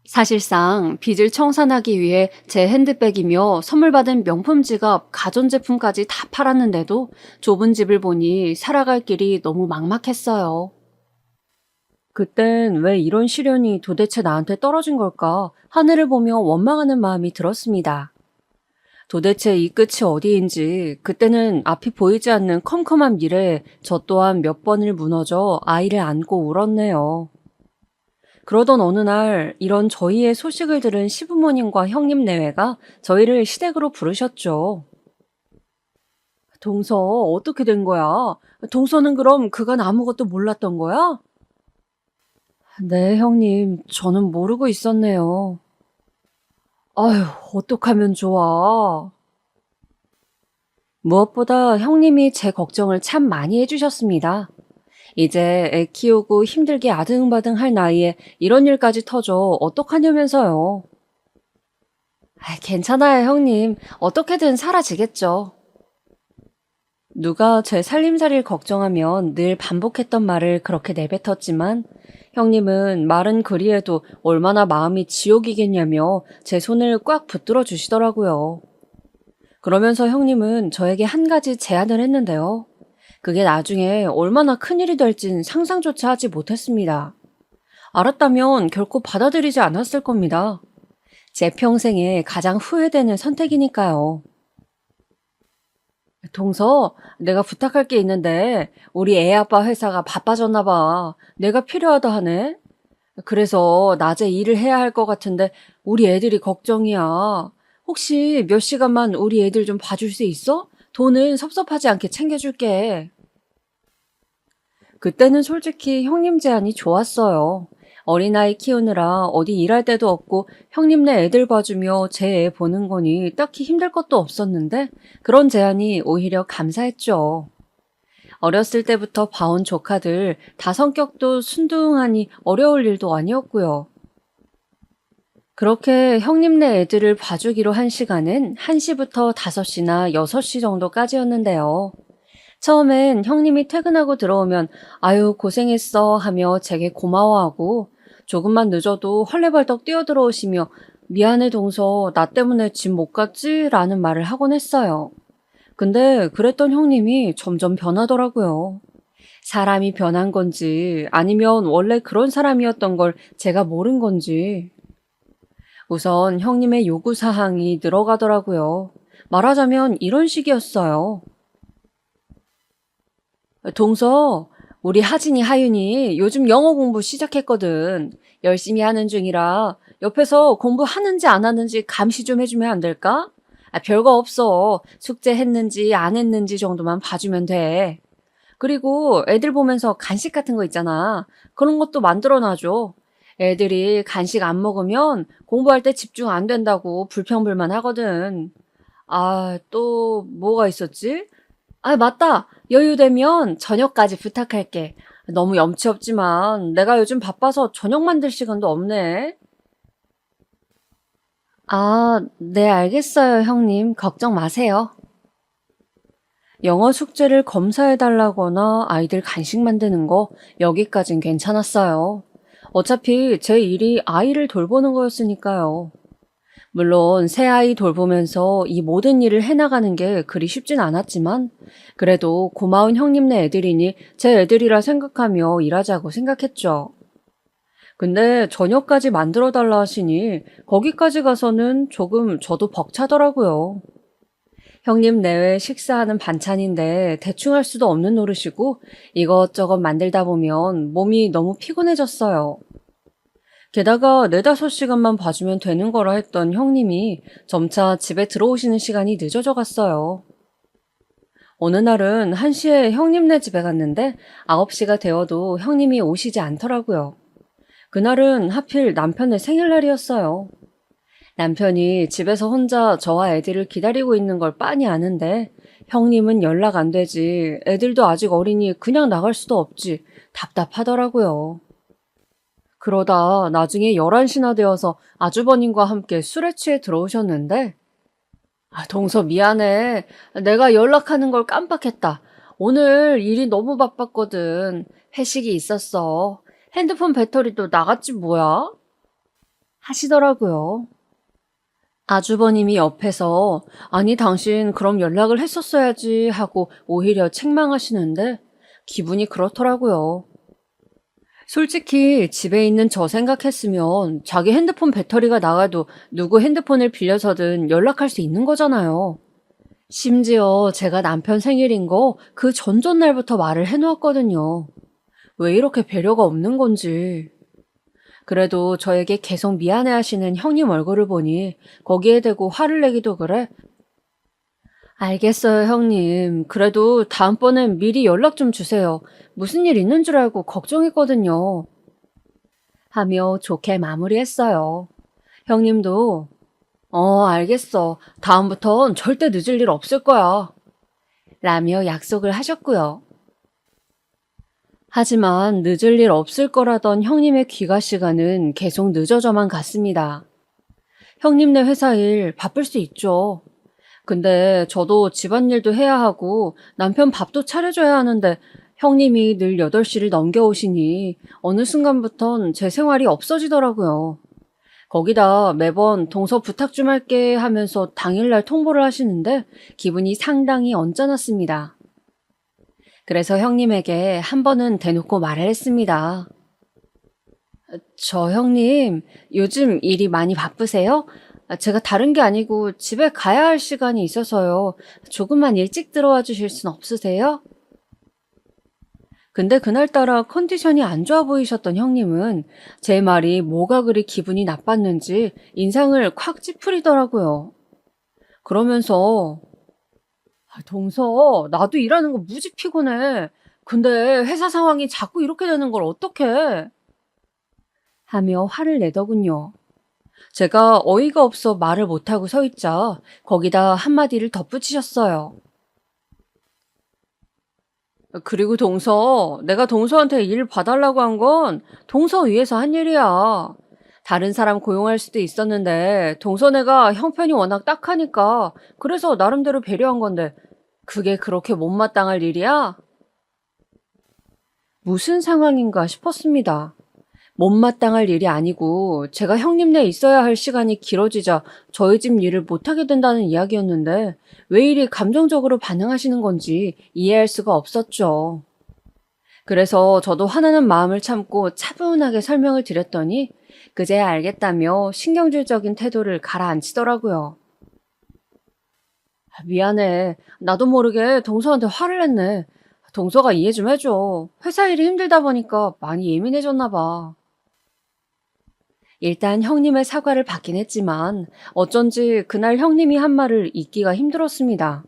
사실상 빚을 청산하기 위해 제 핸드백이며 선물 받은 명품 지갑, 가전제품까지 다 팔았는데도 좁은 집을 보니 살아갈 길이 너무 막막했어요. 그땐 왜 이런 시련이 도대체 나한테 떨어진 걸까 하늘을 보며 원망하는 마음이 들었습니다. 도대체 이 끝이 어디인지 그때는 앞이 보이지 않는 컴컴한 미래에 저 또한 몇 번을 무너져 아이를 안고 울었네요. 그러던 어느 날 이런 저희의 소식을 들은 시부모님과 형님 내외가 저희를 시댁으로 부르셨죠. 동서 어떻게 된 거야? 동서는 그럼 그간 아무것도 몰랐던 거야? 네, 형님. 저는 모르고 있었네요. 아휴, 어떡하면 좋아. 무엇보다 형님이 제 걱정을 참 많이 해주셨습니다. 이제 애 키우고 힘들게 아등바등 할 나이에 이런 일까지 터져 어떡하냐면서요. 괜찮아요, 형님. 어떻게든 사라지겠죠. 누가 제 살림살이를 걱정하면 늘 반복했던 말을 그렇게 내뱉었지만 형님은 말은 그리해도 얼마나 마음이 지옥이겠냐며 제 손을 꽉 붙들어 주시더라고요. 그러면서 형님은 저에게 한 가지 제안을 했는데요. 그게 나중에 얼마나 큰일이 될진 상상조차 하지 못했습니다. 알았다면 결코 받아들이지 않았을 겁니다. 제 평생에 가장 후회되는 선택이니까요. 동서, 내가 부탁할 게 있는데 우리 애 아빠 회사가 바빠졌나 봐. 내가 필요하다 하네. 그래서 낮에 일을 해야 할 것 같은데 우리 애들이 걱정이야. 혹시 몇 시간만 우리 애들 좀 봐줄 수 있어? 돈은 섭섭하지 않게 챙겨줄게. 그때는 솔직히 형님 제안이 좋았어요. 어린아이 키우느라 어디 일할 데도 없고 형님네 애들 봐주며 제 애 보는 거니 딱히 힘들 것도 없었는데 그런 제안이 오히려 감사했죠. 어렸을 때부터 봐온 조카들 다 성격도 순둥하니 어려울 일도 아니었고요. 그렇게 형님네 애들을 봐주기로 한 시간은 1시부터 5시나 6시 정도까지였는데요. 처음엔 형님이 퇴근하고 들어오면 아유 고생했어 하며 제게 고마워하고 조금만 늦어도 헐레벌떡 뛰어들어오시며 미안해 동서 나 때문에 집 못 갔지? 라는 말을 하곤 했어요. 근데 그랬던 형님이 점점 변하더라고요. 사람이 변한 건지 아니면 원래 그런 사람이었던 걸 제가 모른 건지. 우선 형님의 요구사항이 늘어가더라고요. 말하자면 이런 식이었어요. 동서, 우리 하진이 하윤이 요즘 영어 공부 시작했거든. 열심히 하는 중이라 옆에서 공부하는지 안 하는지 감시 좀 해주면 안 될까? 별거 없어. 숙제 했는지 안 했는지 정도만 봐주면 돼. 그리고 애들 보면서 간식 같은 거 있잖아. 그런 것도 만들어 놔줘. 애들이 간식 안 먹으면 공부할 때 집중 안 된다고 불평불만 하거든. 아, 또 뭐가 있었지? 아, 맞다. 여유되면 저녁까지 부탁할게. 너무 염치 없지만 내가 요즘 바빠서 저녁 만들 시간도 없네. 아, 네, 알겠어요, 형님. 걱정 마세요. 영어 숙제를 검사해달라거나 아이들 간식 만드는 거 여기까진 괜찮았어요. 어차피 제 일이 아이를 돌보는 거였으니까요. 물론 새아이 돌보면서 이 모든 일을 해나가는 게 그리 쉽진 않았지만 그래도 고마운 형님네 애들이니 제 애들이라 생각하며 일하자고 생각했죠. 근데 저녁까지 만들어달라 하시니 거기까지 가서는 조금 저도 벅차더라고요. 형님 내외 식사하는 반찬인데 대충 할 수도 없는 노릇이고 이것저것 만들다 보면 몸이 너무 피곤해졌어요. 게다가 4~5시간만 봐주면 되는 거라 했던 형님이 점차 집에 들어오시는 시간이 늦어져 갔어요. 어느 날은 1시에 형님네 집에 갔는데 9시가 되어도 형님이 오시지 않더라고요. 그날은 하필 남편의 생일날이었어요. 남편이 집에서 혼자 저와 애들을 기다리고 있는 걸 빤히 아는데 형님은 연락 안 되지, 애들도 아직 어리니 그냥 나갈 수도 없지, 답답하더라고요. 그러다 나중에 11시나 되어서 아주버님과 함께 술에 취해 들어오셨는데, 동서 미안해. 내가 연락하는 걸 깜빡했다. 오늘 일이 너무 바빴거든. 회식이 있었어. 핸드폰 배터리도 나갔지 뭐야? 하시더라고요. 아주버님이 옆에서 아니 당신 그럼 연락을 했었어야지 하고 오히려 책망하시는데 기분이 그렇더라고요. 솔직히 집에 있는 저 생각했으면 자기 핸드폰 배터리가 나가도 누구 핸드폰을 빌려서든 연락할 수 있는 거잖아요. 심지어 제가 남편 생일인 거 그 전전날부터 말을 해놓았거든요. 왜 이렇게 배려가 없는 건지. 그래도 저에게 계속 미안해하시는 형님 얼굴을 보니 거기에 대고 화를 내기도 그래. 알겠어요, 형님. 그래도 다음번엔 미리 연락 좀 주세요. 무슨 일 있는 줄 알고 걱정했거든요. 하며 좋게 마무리했어요. 형님도 알겠어. 다음부턴 절대 늦을 일 없을 거야. 라며 약속을 하셨고요. 하지만 늦을 일 없을 거라던 형님의 귀가 시간은 계속 늦어져만 갔습니다. 형님네 회사 일 바쁠 수 있죠. 근데 저도 집안일도 해야 하고 남편 밥도 차려줘야 하는데 형님이 늘 8시를 넘겨오시니 어느 순간부턴 제 생활이 없어지더라고요. 거기다 매번 동서 부탁 좀 할게 하면서 당일날 통보를 하시는데 기분이 상당히 언짢았습니다. 그래서 형님에게 한 번은 대놓고 말을 했습니다. 저 형님, 요즘 일이 많이 바쁘세요? 제가 다른 게 아니고 집에 가야 할 시간이 있어서요. 조금만 일찍 들어와 주실 순 없으세요? 근데 그날따라 컨디션이 안 좋아 보이셨던 형님은 제 말이 뭐가 그리 기분이 나빴는지 인상을 콱 찌푸리더라고요. 그러면서 동서, 나도 일하는 거 무지 피곤해. 근데 회사 상황이 자꾸 이렇게 되는 걸 어떡해? 하며 화를 내더군요. 제가 어이가 없어 말을 못하고 서 있자 거기다 한마디를 덧붙이셨어요. 그리고 동서, 내가 동서한테 일 봐달라고 한 건 동서 위해서 한 일이야. 다른 사람 고용할 수도 있었는데 동서네가 형편이 워낙 딱하니까 그래서 나름대로 배려한 건데 그게 그렇게 못마땅할 일이야? 무슨 상황인가 싶었습니다. 못마땅할 일이 아니고 제가 형님네 있어야 할 시간이 길어지자 저희 집 일을 못하게 된다는 이야기였는데 왜 이리 감정적으로 반응하시는 건지 이해할 수가 없었죠. 그래서 저도 화나는 마음을 참고 차분하게 설명을 드렸더니 그제야 알겠다며 신경질적인 태도를 가라앉히더라고요. 미안해. 나도 모르게 동서한테 화를 냈네. 동서가 이해 좀 해줘. 회사 일이 힘들다 보니까 많이 예민해졌나 봐. 일단 형님의 사과를 받긴 했지만 어쩐지 그날 형님이 한 말을 잊기가 힘들었습니다.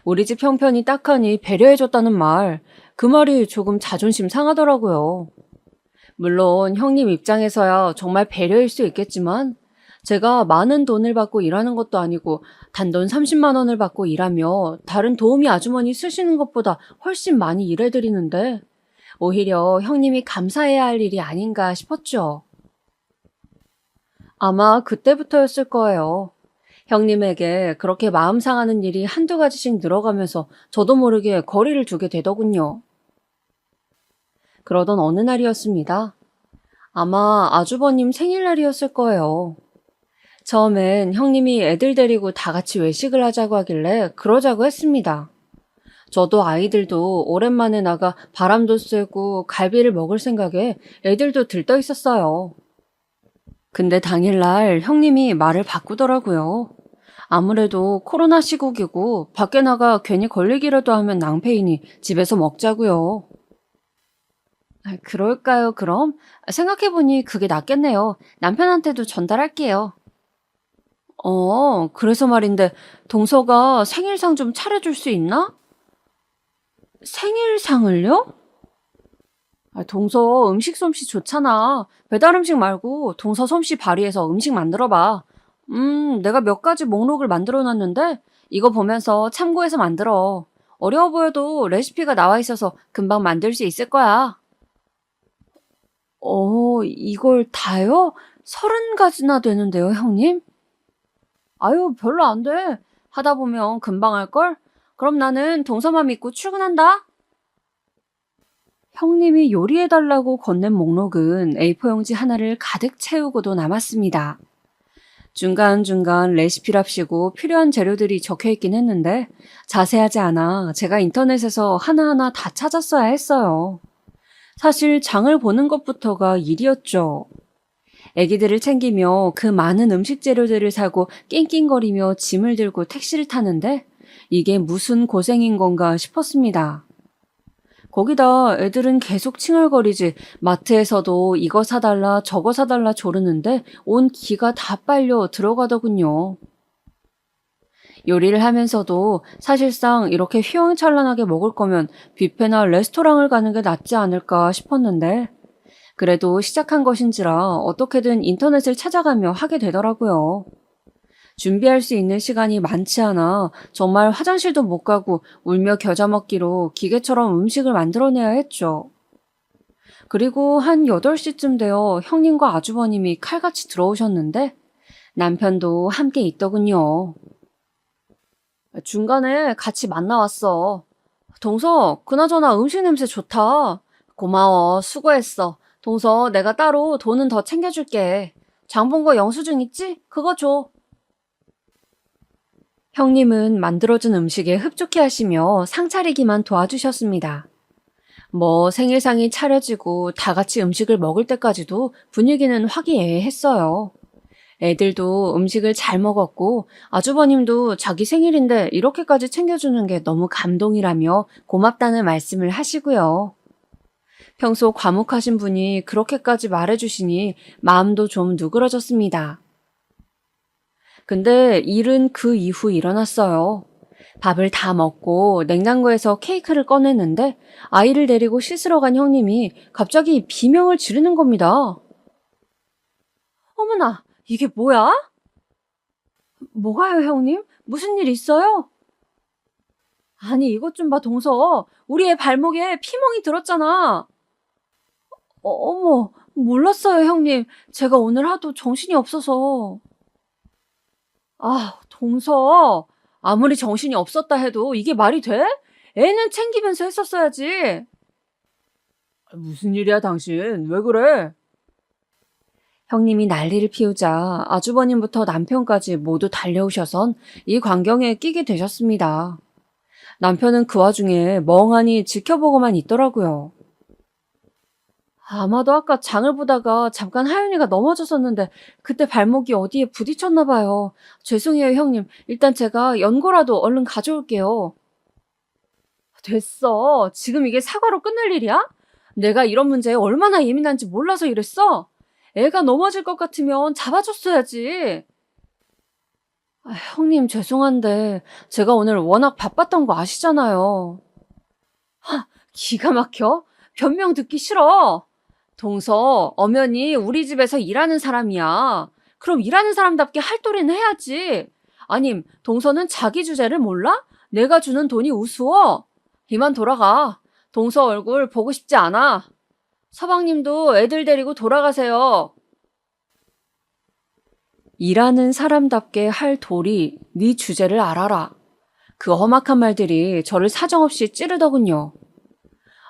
우리 집 형편이 딱하니 배려해줬다는 말, 그 말이 조금 자존심 상하더라고요. 물론 형님 입장에서야 정말 배려일 수 있겠지만 제가 많은 돈을 받고 일하는 것도 아니고 단돈 30만 원을 받고 일하며 다른 도우미 아주머니 쓰시는 것보다 훨씬 많이 일해드리는데 오히려 형님이 감사해야 할 일이 아닌가 싶었죠. 아마 그때부터였을 거예요. 형님에게 그렇게 마음 상하는 일이 한두 가지씩 늘어가면서 저도 모르게 거리를 두게 되더군요. 그러던 어느 날이었습니다. 아마 아주버님 생일날이었을 거예요. 처음엔 형님이 애들 데리고 다 같이 외식을 하자고 하길래 그러자고 했습니다. 저도 아이들도 오랜만에 나가 바람도 쐬고 갈비를 먹을 생각에 애들도 들떠 있었어요. 근데 당일날 형님이 말을 바꾸더라고요. 아무래도 코로나 시국이고 밖에 나가 괜히 걸리기라도 하면 낭패이니 집에서 먹자고요. 그럴까요, 그럼? 생각해보니 그게 낫겠네요. 남편한테도 전달할게요. 그래서 말인데, 동서가 생일상 좀 차려줄 수 있나? 생일상을요? 동서 음식 솜씨 좋잖아. 배달 음식 말고 동서 솜씨 발휘해서 음식 만들어봐. 내가 몇 가지 목록을 만들어 놨는데, 이거 보면서 참고해서 만들어. 어려워 보여도 레시피가 나와 있어서 금방 만들 수 있을 거야. 이걸 다요? 30가지나 되는데요, 형님? 아유, 별로 안 돼. 하다 보면 금방 할걸? 그럼 나는 동서만 믿고 출근한다. 형님이 요리해달라고 건넨 목록은 A4 용지 하나를 가득 채우고도 남았습니다. 중간중간 레시피랍시고 필요한 재료들이 적혀 있긴 했는데 자세하지 않아 제가 인터넷에서 하나하나 다 찾았어야 했어요. 사실 장을 보는 것부터가 일이었죠. 애기들을 챙기며 그 많은 음식 재료들을 사고 낑낑거리며 짐을 들고 택시를 타는데 이게 무슨 고생인 건가 싶었습니다. 거기다 애들은 계속 칭얼거리지 마트에서도 이거 사달라 저거 사달라 조르는데 온 기가 다 빨려 들어가더군요. 요리를 하면서도 사실상 이렇게 휘황찬란하게 먹을 거면 뷔페나 레스토랑을 가는 게 낫지 않을까 싶었는데 그래도 시작한 것인지라 어떻게든 인터넷을 찾아가며 하게 되더라고요. 준비할 수 있는 시간이 많지 않아 정말 화장실도 못 가고 울며 겨자 먹기로 기계처럼 음식을 만들어내야 했죠. 그리고 한 8시쯤 되어 형님과 아주버님이 칼같이 들어오셨는데 남편도 함께 있더군요. 중간에 같이 만나왔어. 동서, 그나저나 음식 냄새 좋다. 고마워, 수고했어. 동서, 내가 따로 돈은 더 챙겨줄게. 장 본 거 영수증 있지? 그거 줘. 형님은 만들어준 음식에 흡족해 하시며 상 차리기만 도와주셨습니다. 뭐 생일상이 차려지고 다 같이 음식을 먹을 때까지도 분위기는 화기애애했어요. 애들도 음식을 잘 먹었고 아주버님도 자기 생일인데 이렇게까지 챙겨주는 게 너무 감동이라며 고맙다는 말씀을 하시고요. 평소 과묵하신 분이 그렇게까지 말해주시니 마음도 좀 누그러졌습니다. 근데 일은 그 이후 일어났어요. 밥을 다 먹고 냉장고에서 케이크를 꺼냈는데 아이를 데리고 씻으러 간 형님이 갑자기 비명을 지르는 겁니다. 어머나, 이게 뭐야? 뭐가요, 형님? 무슨 일 있어요? 아니, 이것 좀 봐, 동서. 우리 애 발목에 피멍이 들었잖아. 어머, 몰랐어요, 형님. 제가 오늘 하도 정신이 없어서. 동서. 아무리 정신이 없었다 해도 이게 말이 돼? 애는 챙기면서 했었어야지. 무슨 일이야, 당신? 왜 그래? 형님이 난리를 피우자 아주버님부터 남편까지 모두 달려오셔선 이 광경에 끼게 되셨습니다. 남편은 그 와중에 멍하니 지켜보고만 있더라고요. 아마도 아까 장을 보다가 잠깐 하윤이가 넘어졌었는데 그때 발목이 어디에 부딪혔나 봐요. 죄송해요, 형님. 일단 제가 연고라도 얼른 가져올게요. 됐어. 지금 이게 사과로 끝낼 일이야? 내가 이런 문제에 얼마나 예민한지 몰라서 이랬어? 애가 넘어질 것 같으면 잡아줬어야지. 형님 죄송한데 제가 오늘 워낙 바빴던 거 아시잖아요. 기가 막혀? 변명 듣기 싫어. 동서, 엄연히 우리 집에서 일하는 사람이야. 그럼 일하는 사람답게 할 도리는 해야지. 아님, 동서는 자기 주제를 몰라? 내가 주는 돈이 우스워. 이만 돌아가. 동서 얼굴 보고 싶지 않아. 서방님도 애들 데리고 돌아가세요. 일하는 사람답게 할 도리, 네 주제를 알아라. 그 험악한 말들이 저를 사정없이 찌르더군요.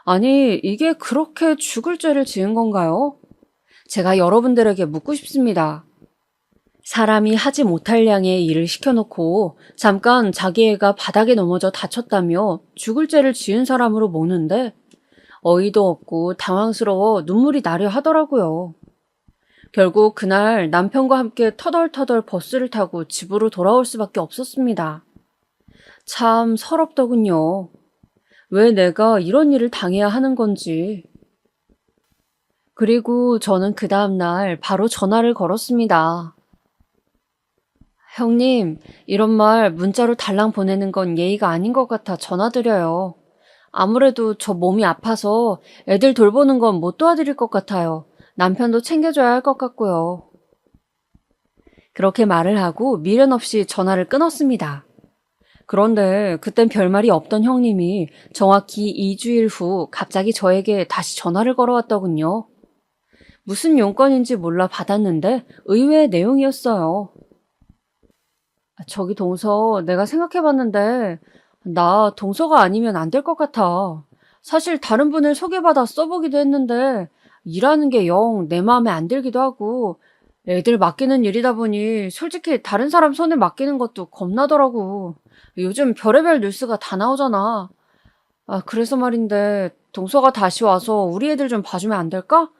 아니, 이게 그렇게 죽을 죄를 지은 건가요? 제가 여러분들에게 묻고 싶습니다. 사람이 하지 못할 양의 일을 시켜놓고 잠깐 자기 애가 바닥에 넘어져 다쳤다며 죽을 죄를 지은 사람으로 모는데 어이도 없고 당황스러워 눈물이 나려 하더라고요. 결국 그날 남편과 함께 터덜터덜 버스를 타고 집으로 돌아올 수밖에 없었습니다. 참 서럽더군요. 왜 내가 이런 일을 당해야 하는 건지. 그리고 저는 그 다음날 바로 전화를 걸었습니다. 형님, 이런 말 문자로 달랑 보내는 건 예의가 아닌 것 같아 전화드려요. 아무래도 저 몸이 아파서 애들 돌보는 건 못 도와드릴 것 같아요. 남편도 챙겨줘야 할 것 같고요. 그렇게 말을 하고 미련 없이 전화를 끊었습니다. 그런데 그땐 별말이 없던 형님이 정확히 2주일 후 갑자기 저에게 다시 전화를 걸어왔더군요. 무슨 용건인지 몰라 받았는데 의외의 내용이었어요. 저기 동서, 내가 생각해봤는데 나 동서가 아니면 안 될 것 같아. 사실 다른 분을 소개받아 써보기도 했는데 일하는 게 영 내 마음에 안 들기도 하고 애들 맡기는 일이다 보니 솔직히 다른 사람 손에 맡기는 것도 겁나더라고. 요즘 별의별 뉴스가 다 나오잖아. 그래서 말인데 동서가 다시 와서 우리 애들 좀 봐주면 안 될까?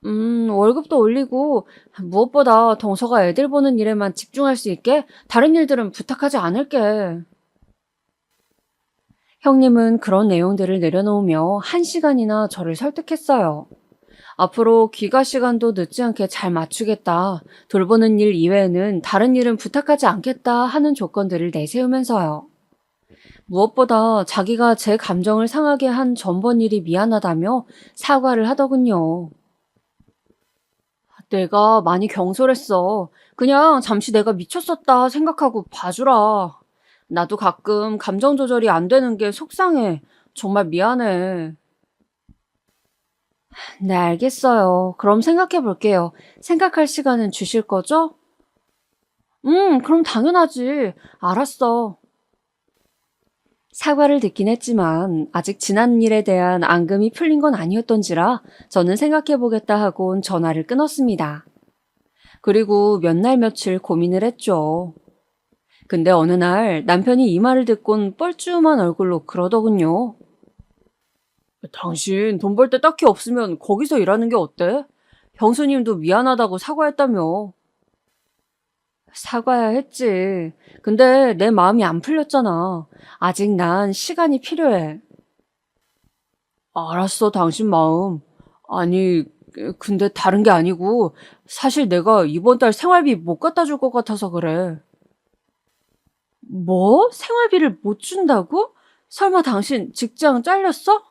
월급도 올리고 무엇보다 동서가 애들 보는 일에만 집중할 수 있게 다른 일들은 부탁하지 않을게. 형님은 그런 내용들을 내려놓으며 1시간이나 저를 설득했어요. 앞으로 귀가 시간도 늦지 않게 잘 맞추겠다. 돌보는 일 이외에는 다른 일은 부탁하지 않겠다 하는 조건들을 내세우면서요. 무엇보다 자기가 제 감정을 상하게 한 전번 일이 미안하다며 사과를 하더군요. 내가 많이 경솔했어. 그냥 잠시 내가 미쳤었다 생각하고 봐주라. 나도 가끔 감정 조절이 안 되는 게 속상해. 정말 미안해. 네, 알겠어요. 그럼 생각해 볼게요. 생각할 시간은 주실 거죠? 그럼 당연하지. 알았어. 사과를 듣긴 했지만 아직 지난 일에 대한 앙금이 풀린 건 아니었던지라 저는 생각해 보겠다 하곤 전화를 끊었습니다. 그리고 몇 날 며칠 고민을 했죠. 근데 어느 날 남편이 이 말을 듣곤 뻘쭘한 얼굴로 그러더군요. 당신 돈 벌 때 딱히 없으면 거기서 일하는 게 어때? 형수님도 미안하다고 사과했다며. 사과야 했지. 근데 내 마음이 안 풀렸잖아. 아직 난 시간이 필요해. 알았어, 당신 마음. 아니, 근데 다른 게 아니고 사실 내가 이번 달 생활비 못 갖다 줄 것 같아서 그래. 뭐? 생활비를 못 준다고? 설마 당신 직장 잘렸어?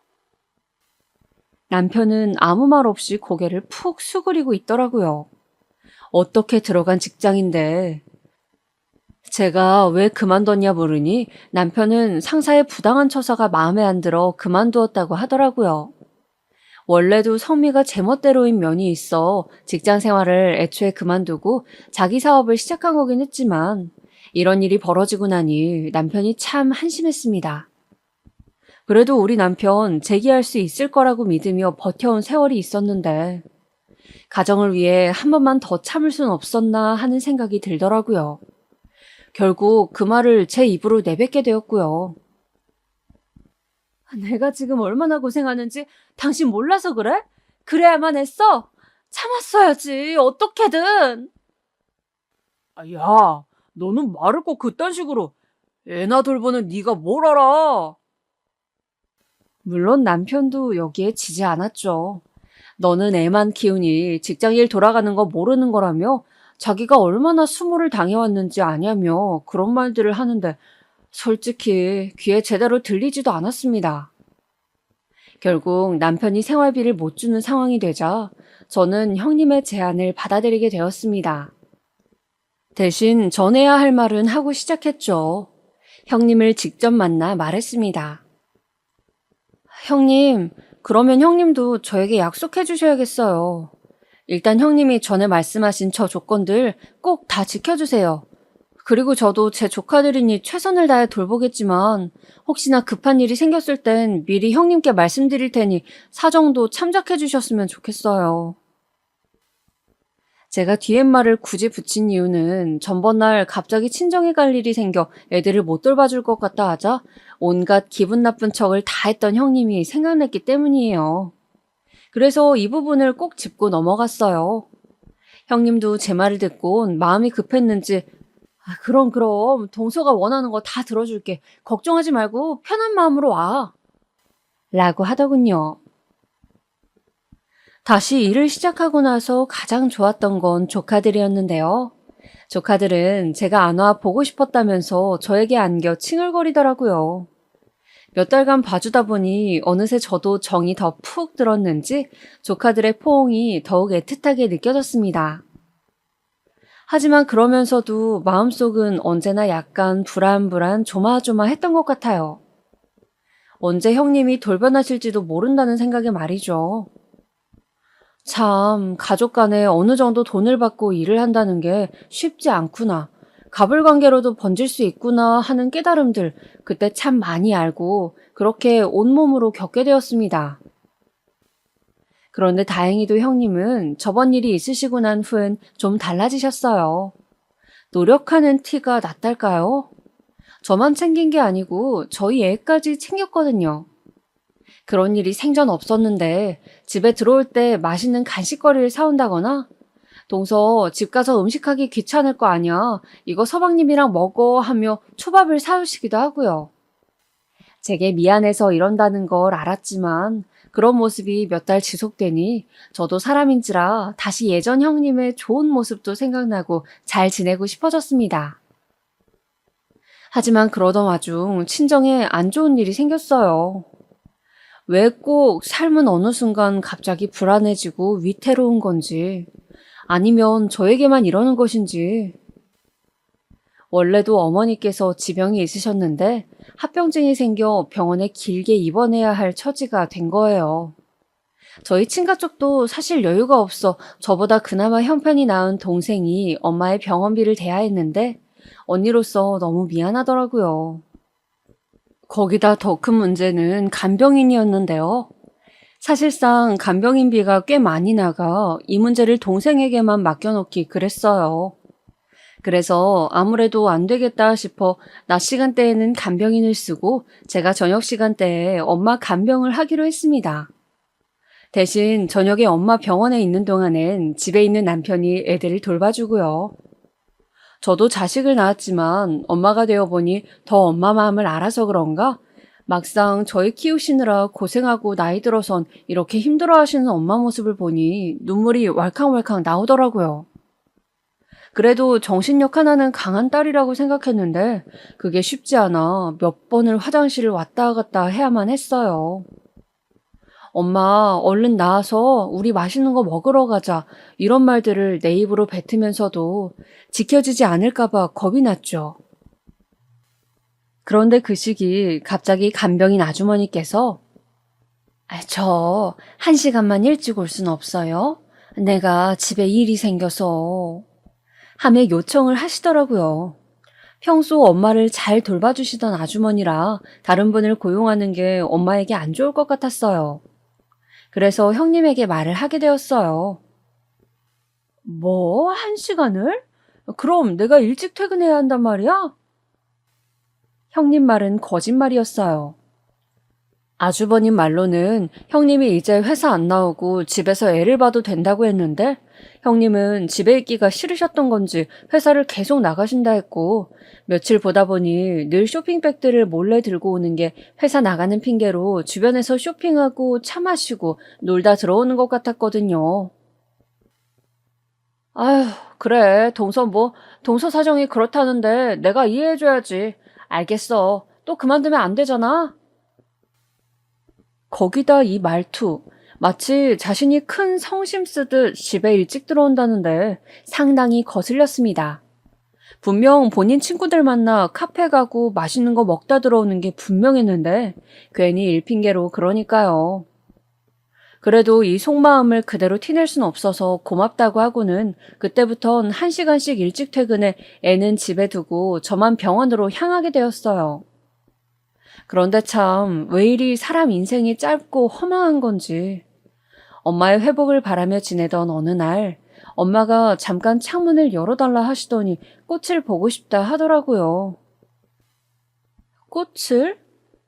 남편은 아무 말 없이 고개를 푹 수그리고 있더라고요. 어떻게 들어간 직장인데. 제가 왜 그만뒀냐 물으니 남편은 상사의 부당한 처사가 마음에 안 들어 그만두었다고 하더라고요. 원래도 성미가 제멋대로인 면이 있어 직장 생활을 애초에 그만두고 자기 사업을 시작한 거긴 했지만 이런 일이 벌어지고 나니 남편이 참 한심했습니다. 그래도 우리 남편 재기할 수 있을 거라고 믿으며 버텨온 세월이 있었는데 가정을 위해 한 번만 더 참을 순 없었나 하는 생각이 들더라고요. 결국 그 말을 제 입으로 내뱉게 되었고요. 내가 지금 얼마나 고생하는지 당신 몰라서 그래? 그래야만 했어? 참았어야지, 어떻게든. 야, 너는 말을 꼭 그딴 식으로. 애나 돌보는 네가 뭘 알아? 물론 남편도 여기에 지지 않았죠. 너는 애만 키우니 직장일 돌아가는 거 모르는 거라며 자기가 얼마나 수모를 당해왔는지 아냐며 그런 말들을 하는데 솔직히 귀에 제대로 들리지도 않았습니다. 결국 남편이 생활비를 못 주는 상황이 되자 저는 형님의 제안을 받아들이게 되었습니다. 대신 전해야 할 말은 하고 시작했죠. 형님을 직접 만나 말했습니다. 형님, 그러면 형님도 저에게 약속해 주셔야겠어요. 일단 형님이 전에 말씀하신 저 조건들 꼭 다 지켜주세요. 그리고 저도 제 조카들이니 최선을 다해 돌보겠지만 혹시나 급한 일이 생겼을 땐 미리 형님께 말씀드릴 테니 사정도 참작해 주셨으면 좋겠어요. 제가 뒤에말을 굳이 붙인 이유는 전번날 갑자기 친정에 갈 일이 생겨 애들을 못 돌봐줄 것 같다 하자 온갖 기분 나쁜 척을 다 했던 형님이 생각났기 때문이에요. 그래서 이 부분을 꼭 짚고 넘어갔어요. 형님도 제 말을 듣고 마음이 급했는지 그럼 동서가 원하는 거 다 들어줄게. 걱정하지 말고 편한 마음으로 와. 라고 하더군요. 다시 일을 시작하고 나서 가장 좋았던 건 조카들이었는데요. 조카들은 제가 안 와 보고 싶었다면서 저에게 안겨 칭얼거리더라고요. 몇 달간 봐주다 보니 어느새 저도 정이 더 푹 들었는지 조카들의 포옹이 더욱 애틋하게 느껴졌습니다. 하지만 그러면서도 마음속은 언제나 약간 불안불안 조마조마했던 것 같아요. 언제 형님이 돌변하실지도 모른다는 생각에 말이죠. 참, 가족 간에 어느 정도 돈을 받고 일을 한다는 게 쉽지 않구나. 가불관계로도 번질 수 있구나 하는 깨달음들 그때 참 많이 알고 그렇게 온몸으로 겪게 되었습니다. 그런데 다행히도 형님은 저번 일이 있으시고 난 후엔 좀 달라지셨어요. 노력하는 티가 났달까요? 저만 챙긴 게 아니고 저희 애까지 챙겼거든요. 그런 일이 생전 없었는데 집에 들어올 때 맛있는 간식거리를 사온다거나 동서 집 가서 음식하기 귀찮을 거 아니야. 이거 서방님이랑 먹어 하며 초밥을 사오시기도 하고요. 제게 미안해서 이런다는 걸 알았지만 그런 모습이 몇 달 지속되니 저도 사람인지라 다시 예전 형님의 좋은 모습도 생각나고 잘 지내고 싶어졌습니다. 하지만 그러던 와중 친정에 안 좋은 일이 생겼어요. 왜 꼭 삶은 어느 순간 갑자기 불안해지고 위태로운 건지 아니면 저에게만 이러는 것인지. 원래도 어머니께서 지병이 있으셨는데 합병증이 생겨 병원에 길게 입원해야 할 처지가 된 거예요. 저희 친가 쪽도 사실 여유가 없어 저보다 그나마 형편이 나은 동생이 엄마의 병원비를 대야 했는데 언니로서 너무 미안하더라고요. 거기다 더 큰 문제는 간병인이었는데요. 사실상 간병인비가 꽤 많이 나가 이 문제를 동생에게만 맡겨놓기 그랬어요. 그래서 아무래도 안 되겠다 싶어 낮 시간대에는 간병인을 쓰고 제가 저녁 시간대에 엄마 간병을 하기로 했습니다. 대신 저녁에 엄마 병원에 있는 동안엔 집에 있는 남편이 애들을 돌봐주고요. 저도 자식을 낳았지만 엄마가 되어보니 더 엄마 마음을 알아서 그런가? 막상 저희 키우시느라 고생하고 나이 들어선 이렇게 힘들어하시는 엄마 모습을 보니 눈물이 왈캉왈캉 나오더라고요. 그래도 정신력 하나는 강한 딸이라고 생각했는데 그게 쉽지 않아 몇 번을 화장실을 왔다 갔다 해야만 했어요. 엄마, 얼른 나와서 우리 맛있는 거 먹으러 가자. 이런 말들을 내 입으로 뱉으면서도 지켜지지 않을까봐 겁이 났죠. 그런데 그 시기 갑자기 간병인 아주머니께서 저 1시간만 일찍 올 순 없어요? 내가 집에 일이 생겨서 하며 요청을 하시더라고요. 평소 엄마를 잘 돌봐주시던 아주머니라 다른 분을 고용하는 게 엄마에게 안 좋을 것 같았어요. 그래서 형님에게 말을 하게 되었어요. 뭐? 1시간을? 그럼 내가 일찍 퇴근해야 한단 말이야? 형님 말은 거짓말이었어요. 아주버님 말로는 형님이 이제 회사 안 나오고 집에서 애를 봐도 된다고 했는데 형님은 집에 있기가 싫으셨던 건지 회사를 계속 나가신다 했고 며칠 보다 보니 늘 쇼핑백들을 몰래 들고 오는 게 회사 나가는 핑계로 주변에서 쇼핑하고 차 마시고 놀다 들어오는 것 같았거든요. 아휴, 그래. 동서 사정이 그렇다는데 내가 이해해줘야지. 알겠어. 또 그만두면 안 되잖아. 거기다 이 말투. 마치 자신이 큰 성심 쓰듯 집에 일찍 들어온다는데 상당히 거슬렸습니다. 분명 본인 친구들 만나 카페 가고 맛있는 거 먹다 들어오는 게 분명했는데 괜히 일핑계로 그러니까요. 그래도 이 속마음을 그대로 티낼 순 없어서 고맙다고 하고는 그때부턴 1시간씩 일찍 퇴근해 애는 집에 두고 저만 병원으로 향하게 되었어요. 그런데 참 왜 이리 사람 인생이 짧고 허망한 건지. 엄마의 회복을 바라며 지내던 어느 날 엄마가 잠깐 창문을 열어달라 하시더니 꽃을 보고 싶다 하더라고요. 꽃을?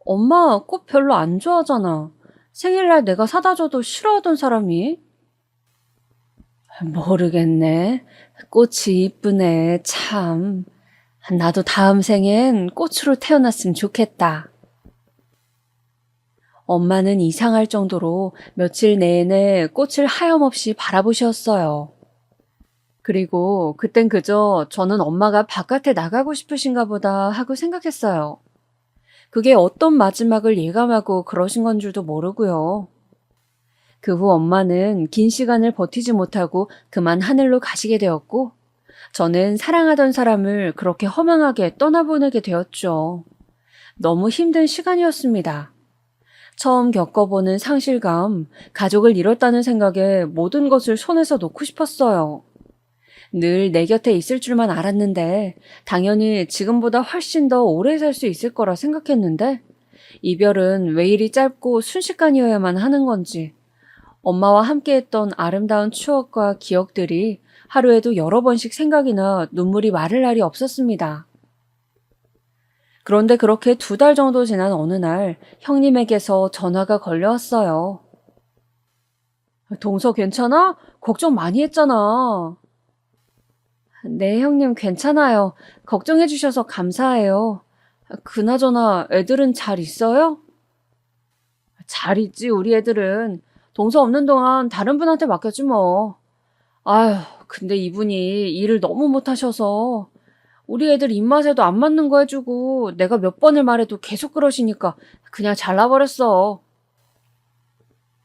엄마 꽃 별로 안 좋아하잖아. 생일날 내가 사다 줘도 싫어하던 사람이? 모르겠네. 꽃이 이쁘네, 참. 나도 다음 생엔 꽃으로 태어났으면 좋겠다. 엄마는 이상할 정도로 며칠 내내 꽃을 하염없이 바라보셨어요. 그리고 그땐 그저 저는 엄마가 바깥에 나가고 싶으신가 보다 하고 생각했어요. 그게 어떤 마지막을 예감하고 그러신 건 줄도 모르고요. 그 후 엄마는 긴 시간을 버티지 못하고 그만 하늘로 가시게 되었고, 저는 사랑하던 사람을 그렇게 허망하게 떠나보내게 되었죠. 너무 힘든 시간이었습니다. 처음 겪어보는 상실감, 가족을 잃었다는 생각에 모든 것을 손에서 놓고 싶었어요. 늘 내 곁에 있을 줄만 알았는데 당연히 지금보다 훨씬 더 오래 살 수 있을 거라 생각했는데 이별은 왜 이리 짧고 순식간이어야만 하는 건지 엄마와 함께했던 아름다운 추억과 기억들이 하루에도 여러 번씩 생각이 나 눈물이 마를 날이 없었습니다. 그런데 그렇게 2달 정도 지난 어느 날 형님에게서 전화가 걸려왔어요. 동서 괜찮아? 걱정 많이 했잖아. 네, 형님 괜찮아요. 걱정해 주셔서 감사해요. 그나저나 애들은 잘 있어요? 잘 있지, 우리 애들은. 동서 없는 동안 다른 분한테 맡겼지 뭐. 아휴, 근데 이분이 일을 너무 못하셔서 우리 애들 입맛에도 안 맞는 거 해주고 내가 몇 번을 말해도 계속 그러시니까 그냥 잘라버렸어.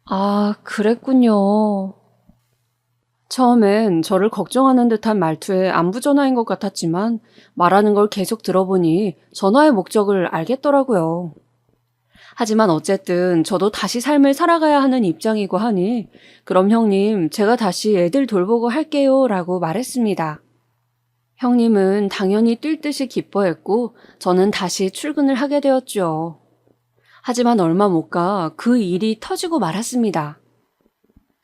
아, 그랬군요. 처음엔 저를 걱정하는 듯한 말투에 안부 전화인 것 같았지만 말하는 걸 계속 들어보니 전화의 목적을 알겠더라고요. 하지만 어쨌든 저도 다시 삶을 살아가야 하는 입장이고 하니 그럼 형님 제가 다시 애들 돌보고 할게요 라고 말했습니다. 형님은 당연히 뛸 듯이 기뻐했고 저는 다시 출근을 하게 되었죠. 하지만 얼마 못 가 그 일이 터지고 말았습니다.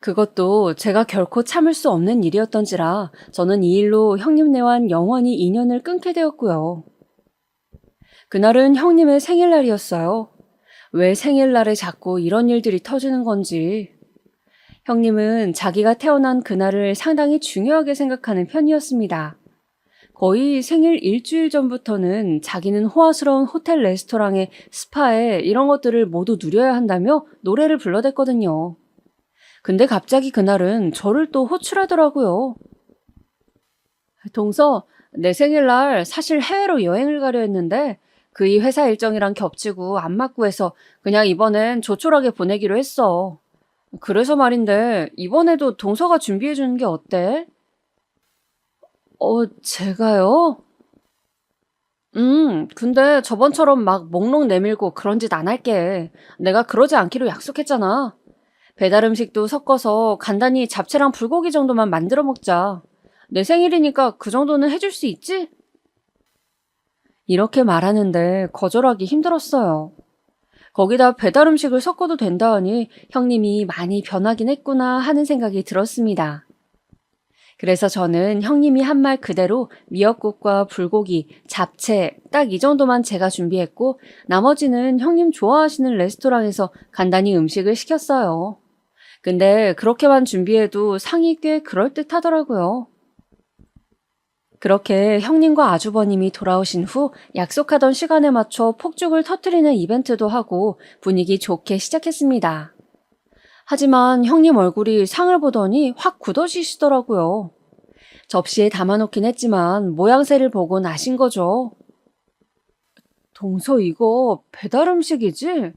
그것도 제가 결코 참을 수 없는 일이었던지라 저는 이 일로 형님네와 영원히 인연을 끊게 되었고요. 그날은 형님의 생일날이었어요. 왜 생일날에 자꾸 이런 일들이 터지는 건지. 형님은 자기가 태어난 그날을 상당히 중요하게 생각하는 편이었습니다. 거의 생일 일주일 전부터는 자기는 호화스러운 호텔 레스토랑에 스파에 이런 것들을 모두 누려야 한다며 노래를 불러댔거든요. 근데 갑자기 그날은 저를 또 호출하더라고요. 동서, 내 생일날 사실 해외로 여행을 가려 했는데 그이 회사 일정이랑 겹치고 안 맞고 해서 그냥 이번엔 조촐하게 보내기로 했어. 그래서 말인데 이번에도 동서가 준비해주는 게 어때? 제가요? 근데 저번처럼 막 목록 내밀고 그런 짓 안 할게. 내가 그러지 않기로 약속했잖아. 배달 음식도 섞어서 간단히 잡채랑 불고기 정도만 만들어 먹자. 내 생일이니까 그 정도는 해줄 수 있지? 이렇게 말하는데 거절하기 힘들었어요. 거기다 배달 음식을 섞어도 된다 하니 형님이 많이 변하긴 했구나 하는 생각이 들었습니다. 그래서 저는 형님이 한 말 그대로 미역국과 불고기, 잡채 딱 이 정도만 제가 준비했고 나머지는 형님 좋아하시는 레스토랑에서 간단히 음식을 시켰어요. 근데 그렇게만 준비해도 상이 꽤 그럴듯하더라고요. 그렇게 형님과 아주버님이 돌아오신 후 약속하던 시간에 맞춰 폭죽을 터뜨리는 이벤트도 하고 분위기 좋게 시작했습니다. 하지만 형님 얼굴이 상을 보더니 확 굳어지시더라고요. 접시에 담아놓긴 했지만 모양새를 보곤 아신 거죠. 동서 이거 배달 음식이지?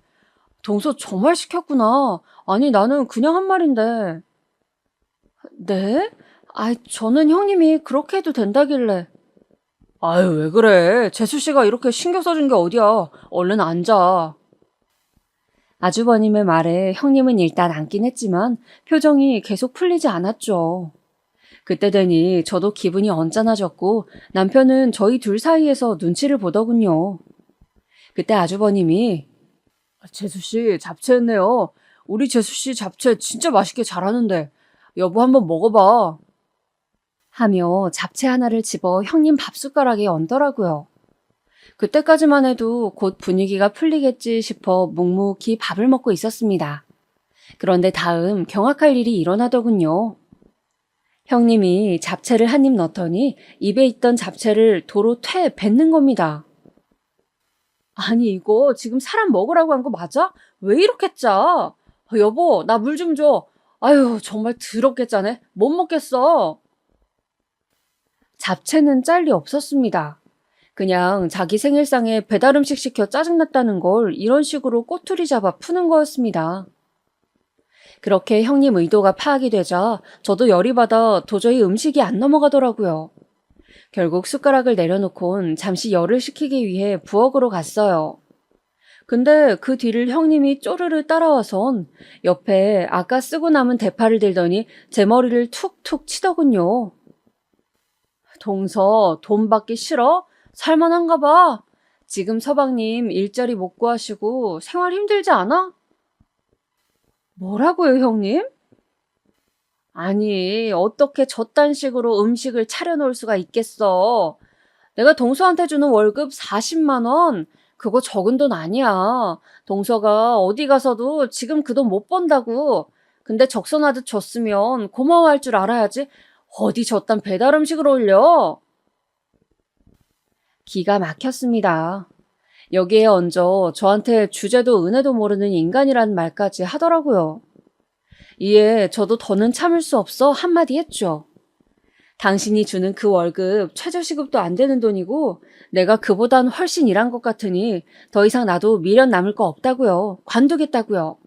동서 정말 시켰구나. 아니 나는 그냥 한 말인데. 네? 저는 형님이 그렇게 해도 된다길래. 아유, 왜 그래? 재수씨가 이렇게 신경 써준 게 어디야. 얼른 앉아. 아주버님의 말에 형님은 일단 앉긴 했지만 표정이 계속 풀리지 않았죠. 그때 되니 저도 기분이 언짢아졌고 남편은 저희 둘 사이에서 눈치를 보더군요. 그때 아주버님이 재수씨 잡채 했네요. 우리 재수씨 잡채 진짜 맛있게 잘하는데 여보 한번 먹어봐. 하며 잡채 하나를 집어 형님 밥숟가락에 얹더라고요. 그때까지만 해도 곧 분위기가 풀리겠지 싶어 묵묵히 밥을 먹고 있었습니다. 그런데 다음 경악할 일이 일어나더군요. 형님이 잡채를 한 입 넣더니 입에 있던 잡채를 도로 퇴 뱉는 겁니다. 아니, 이거 지금 사람 먹으라고 한 거 맞아? 왜 이렇게 짜? 여보, 나 물 좀 줘. 아유, 정말 더럽게 짜네. 못 먹겠어. 잡채는 짤 리 없었습니다. 그냥 자기 생일상에 배달 음식 시켜 짜증났다는 걸 이런 식으로 꼬투리 잡아 푸는 거였습니다. 그렇게 형님 의도가 파악이 되자 저도 열이 받아 도저히 음식이 안 넘어가더라고요. 결국 숟가락을 내려놓곤 잠시 열을 식히기 위해 부엌으로 갔어요. 근데 그 뒤를 형님이 쪼르르 따라와선 옆에 아까 쓰고 남은 대파를 들더니 제 머리를 툭툭 치더군요. 동서, 돈 받기 싫어? 살만한가 봐. 지금 서방님 일자리 못 구하시고 생활 힘들지 않아? 뭐라고요, 형님? 아니, 어떻게 저딴 식으로 음식을 차려놓을 수가 있겠어. 내가 동서한테 주는 월급 40만 원. 그거 적은 돈 아니야. 동서가 어디 가서도 지금 그 돈 못 번다고. 근데 적선하듯 줬으면 고마워할 줄 알아야지. 어디 저딴 배달 음식을 올려. 기가 막혔습니다. 여기에 얹어 저한테 주제도 은혜도 모르는 인간이란 말까지 하더라고요. 이에 저도 더는 참을 수 없어 한마디 했죠. 당신이 주는 그 월급 최저시급도 안 되는 돈이고 내가 그보단 훨씬 일한 것 같으니 더 이상 나도 미련 남을 거 없다고요. 관두겠다고요.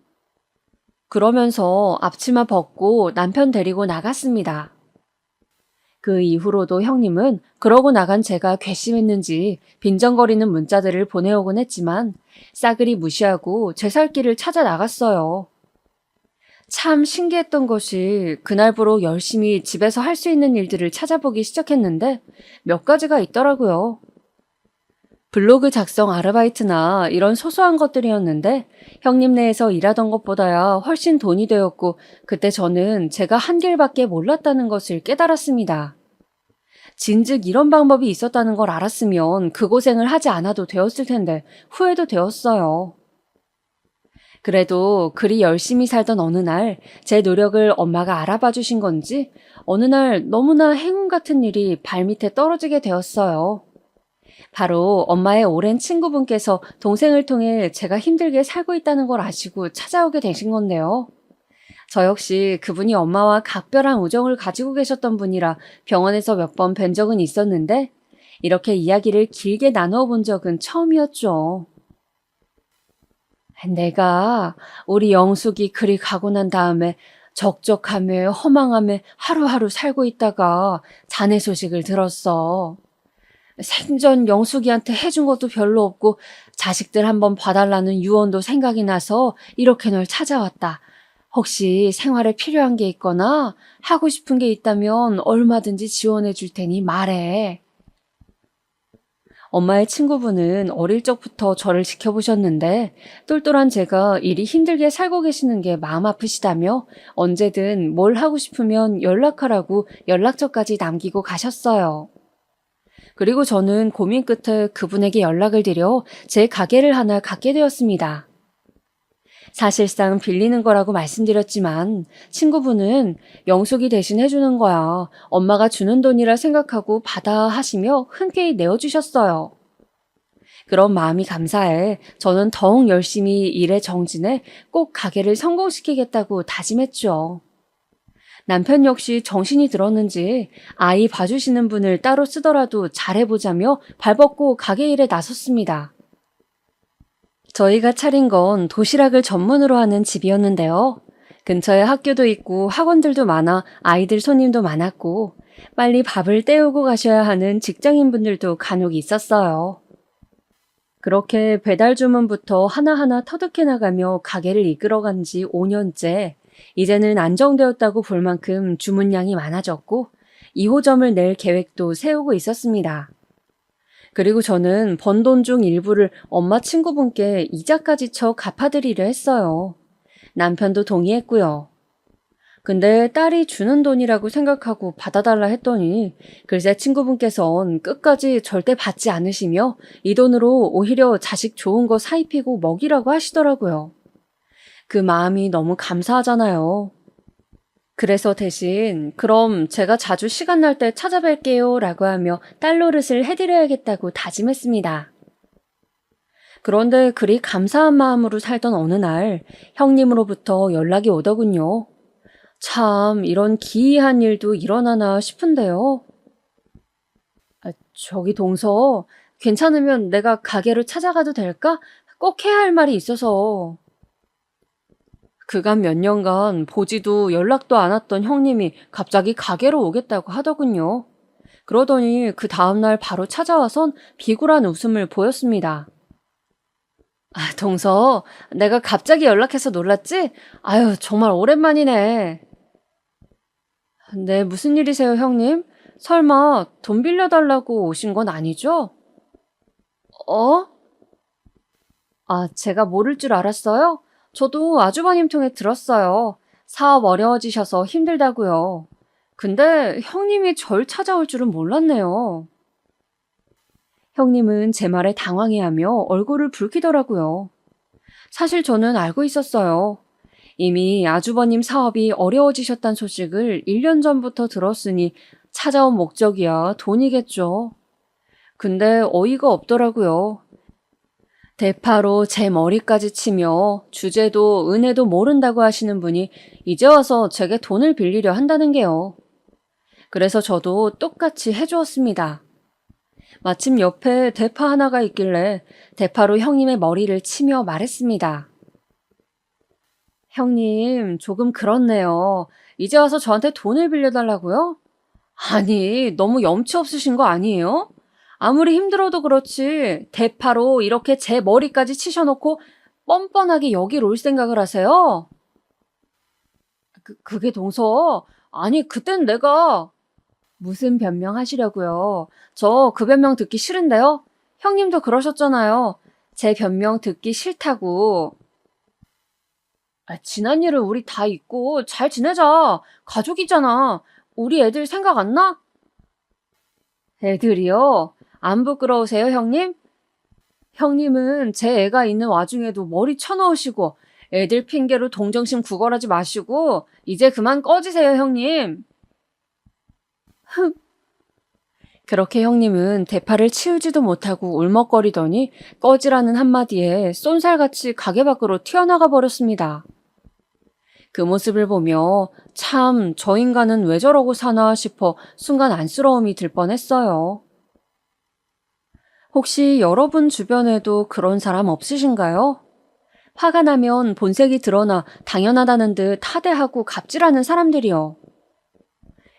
그러면서 앞치마 벗고 남편 데리고 나갔습니다. 그 이후로도 형님은 그러고 나간 제가 괘씸했는지 빈정거리는 문자들을 보내오곤 했지만 싸그리 무시하고 제 살 길을 찾아 나갔어요. 참 신기했던 것이 그날부로 열심히 집에서 할 수 있는 일들을 찾아보기 시작했는데 몇 가지가 있더라고요. 블로그 작성 아르바이트나 이런 소소한 것들이었는데 형님 네에서 일하던 것보다야 훨씬 돈이 되었고 그때 저는 제가 한 길밖에 몰랐다는 것을 깨달았습니다. 진즉 이런 방법이 있었다는 걸 알았으면 그 고생을 하지 않아도 되었을 텐데 후회도 되었어요. 그래도 그리 열심히 살던 어느 날 제 노력을 엄마가 알아봐 주신 건지 어느 날 너무나 행운 같은 일이 발밑에 떨어지게 되었어요. 바로 엄마의 오랜 친구분께서 동생을 통해 제가 힘들게 살고 있다는 걸 아시고 찾아오게 되신 건데요. 저 역시 그분이 엄마와 각별한 우정을 가지고 계셨던 분이라 병원에서 몇 번 뵌 적은 있었는데 이렇게 이야기를 길게 나누어 본 적은 처음이었죠. 내가 우리 영숙이 그리 가고 난 다음에 적적함에 허망함에 하루하루 살고 있다가 자네 소식을 들었어. 생전 영숙이한테 해준 것도 별로 없고 자식들 한번 봐달라는 유언도 생각이 나서 이렇게 널 찾아왔다. 혹시 생활에 필요한 게 있거나 하고 싶은 게 있다면 얼마든지 지원해 줄 테니 말해. 엄마의 친구분은 어릴 적부터 저를 지켜보셨는데 똘똘한 제가 일이 힘들게 살고 계시는 게 마음 아프시다며 언제든 뭘 하고 싶으면 연락하라고 연락처까지 남기고 가셨어요. 그리고 저는 고민 끝에 그분에게 연락을 드려 제 가게를 하나 갖게 되었습니다. 사실상 빌리는 거라고 말씀드렸지만 친구분은 영숙이 대신 해주는 거야. 엄마가 주는 돈이라 생각하고 받아 하시며 흔쾌히 내어주셨어요. 그런 마음이 감사해 저는 더욱 열심히 일에 정진해 꼭 가게를 성공시키겠다고 다짐했죠. 남편 역시 정신이 들었는지 아이 봐주시는 분을 따로 쓰더라도 잘해보자며 발벗고 가게 일에 나섰습니다. 저희가 차린 건 도시락을 전문으로 하는 집이었는데요. 근처에 학교도 있고 학원들도 많아 아이들 손님도 많았고 빨리 밥을 때우고 가셔야 하는 직장인분들도 간혹 있었어요. 그렇게 배달 주문부터 하나하나 터득해 나가며 가게를 이끌어간 지 5년째 이제는 안정되었다고 볼 만큼 주문량이 많아졌고 2호점을 낼 계획도 세우고 있었습니다. 그리고 저는 번 돈 중 일부를 엄마 친구분께 이자까지 쳐 갚아드리려 했어요. 남편도 동의했고요. 근데 딸이 주는 돈이라고 생각하고 받아달라 했더니 글쎄 친구분께선 끝까지 절대 받지 않으시며 이 돈으로 오히려 자식 좋은 거 사입히고 먹이라고 하시더라고요. 그 마음이 너무 감사하잖아요. 그래서 대신 그럼 제가 자주 시간 날 때 찾아뵐게요 라고 하며 딸 노릇을 해드려야겠다고 다짐했습니다. 그런데 그리 감사한 마음으로 살던 어느 날 형님으로부터 연락이 오더군요. 참, 이런 기이한 일도 일어나나 싶은데요. 저기 동서, 괜찮으면 내가 가게를 찾아가도 될까? 꼭 해야 할 말이 있어서. 그간 몇 년간 보지도 연락도 안 왔던 형님이 갑자기 가게로 오겠다고 하더군요. 그러더니 그 다음날 바로 찾아와선 비굴한 웃음을 보였습니다. 동서, 내가 갑자기 연락해서 놀랐지? 아유, 정말 오랜만이네. 네, 무슨 일이세요, 형님? 설마 돈 빌려달라고 오신 건 아니죠? 어? 제가 모를 줄 알았어요? 저도 아주버님 통해 들었어요. 사업 어려워지셔서 힘들다고요. 근데 형님이 절 찾아올 줄은 몰랐네요. 형님은 제 말에 당황해하며 얼굴을 붉히더라고요. 사실 저는 알고 있었어요. 이미 아주버님 사업이 어려워지셨다는 소식을 1년 전부터 들었으니 찾아온 목적이야 돈이겠죠. 근데 어이가 없더라고요. 대파로 제 머리까지 치며 주제도 은혜도 모른다고 하시는 분이 이제 와서 제게 돈을 빌리려 한다는 게요. 그래서 저도 똑같이 해주었습니다. 마침 옆에 대파 하나가 있길래 대파로 형님의 머리를 치며 말했습니다. 형님, 조금 그렇네요. 이제 와서 저한테 돈을 빌려달라고요? 아니, 너무 염치 없으신 거 아니에요? 아무리 힘들어도 그렇지 대파로 이렇게 제 머리까지 치셔놓고 뻔뻔하게 여길 올 생각을 하세요? 그게 동서. 아니, 그땐 내가... 무슨 변명하시려고요? 저 그 변명 듣기 싫은데요? 형님도 그러셨잖아요. 제 변명 듣기 싫다고. 지난 일을 우리 다 잊고 잘 지내자. 가족이잖아. 우리 애들 생각 안 나? 애들이요? 안 부끄러우세요, 형님? 형님은 제 애가 있는 와중에도 머리 쳐넣으시고 애들 핑계로 동정심 구걸하지 마시고 이제 그만 꺼지세요, 형님. 그렇게 형님은 대파를 치우지도 못하고 울먹거리더니 꺼지라는 한마디에 쏜살같이 가게 밖으로 튀어나가 버렸습니다. 그 모습을 보며 참 저 인간은 왜 저러고 사나 싶어 순간 안쓰러움이 들 뻔했어요. 혹시 여러분 주변에도 그런 사람 없으신가요? 화가 나면 본색이 드러나 당연하다는 듯 하대하고 갑질하는 사람들이요.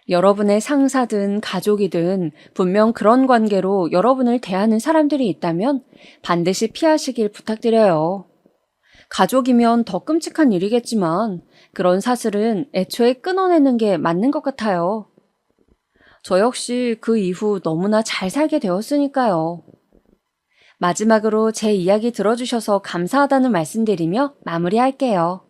여러분의 상사든 가족이든 분명 그런 관계로 여러분을 대하는 사람들이 있다면 반드시 피하시길 부탁드려요. 가족이면 더 끔찍한 일이겠지만 그런 사슬은 애초에 끊어내는 게 맞는 것 같아요. 저 역시 그 이후 너무나 잘 살게 되었으니까요. 마지막으로 제 이야기 들어주셔서 감사하다는 말씀드리며 마무리할게요.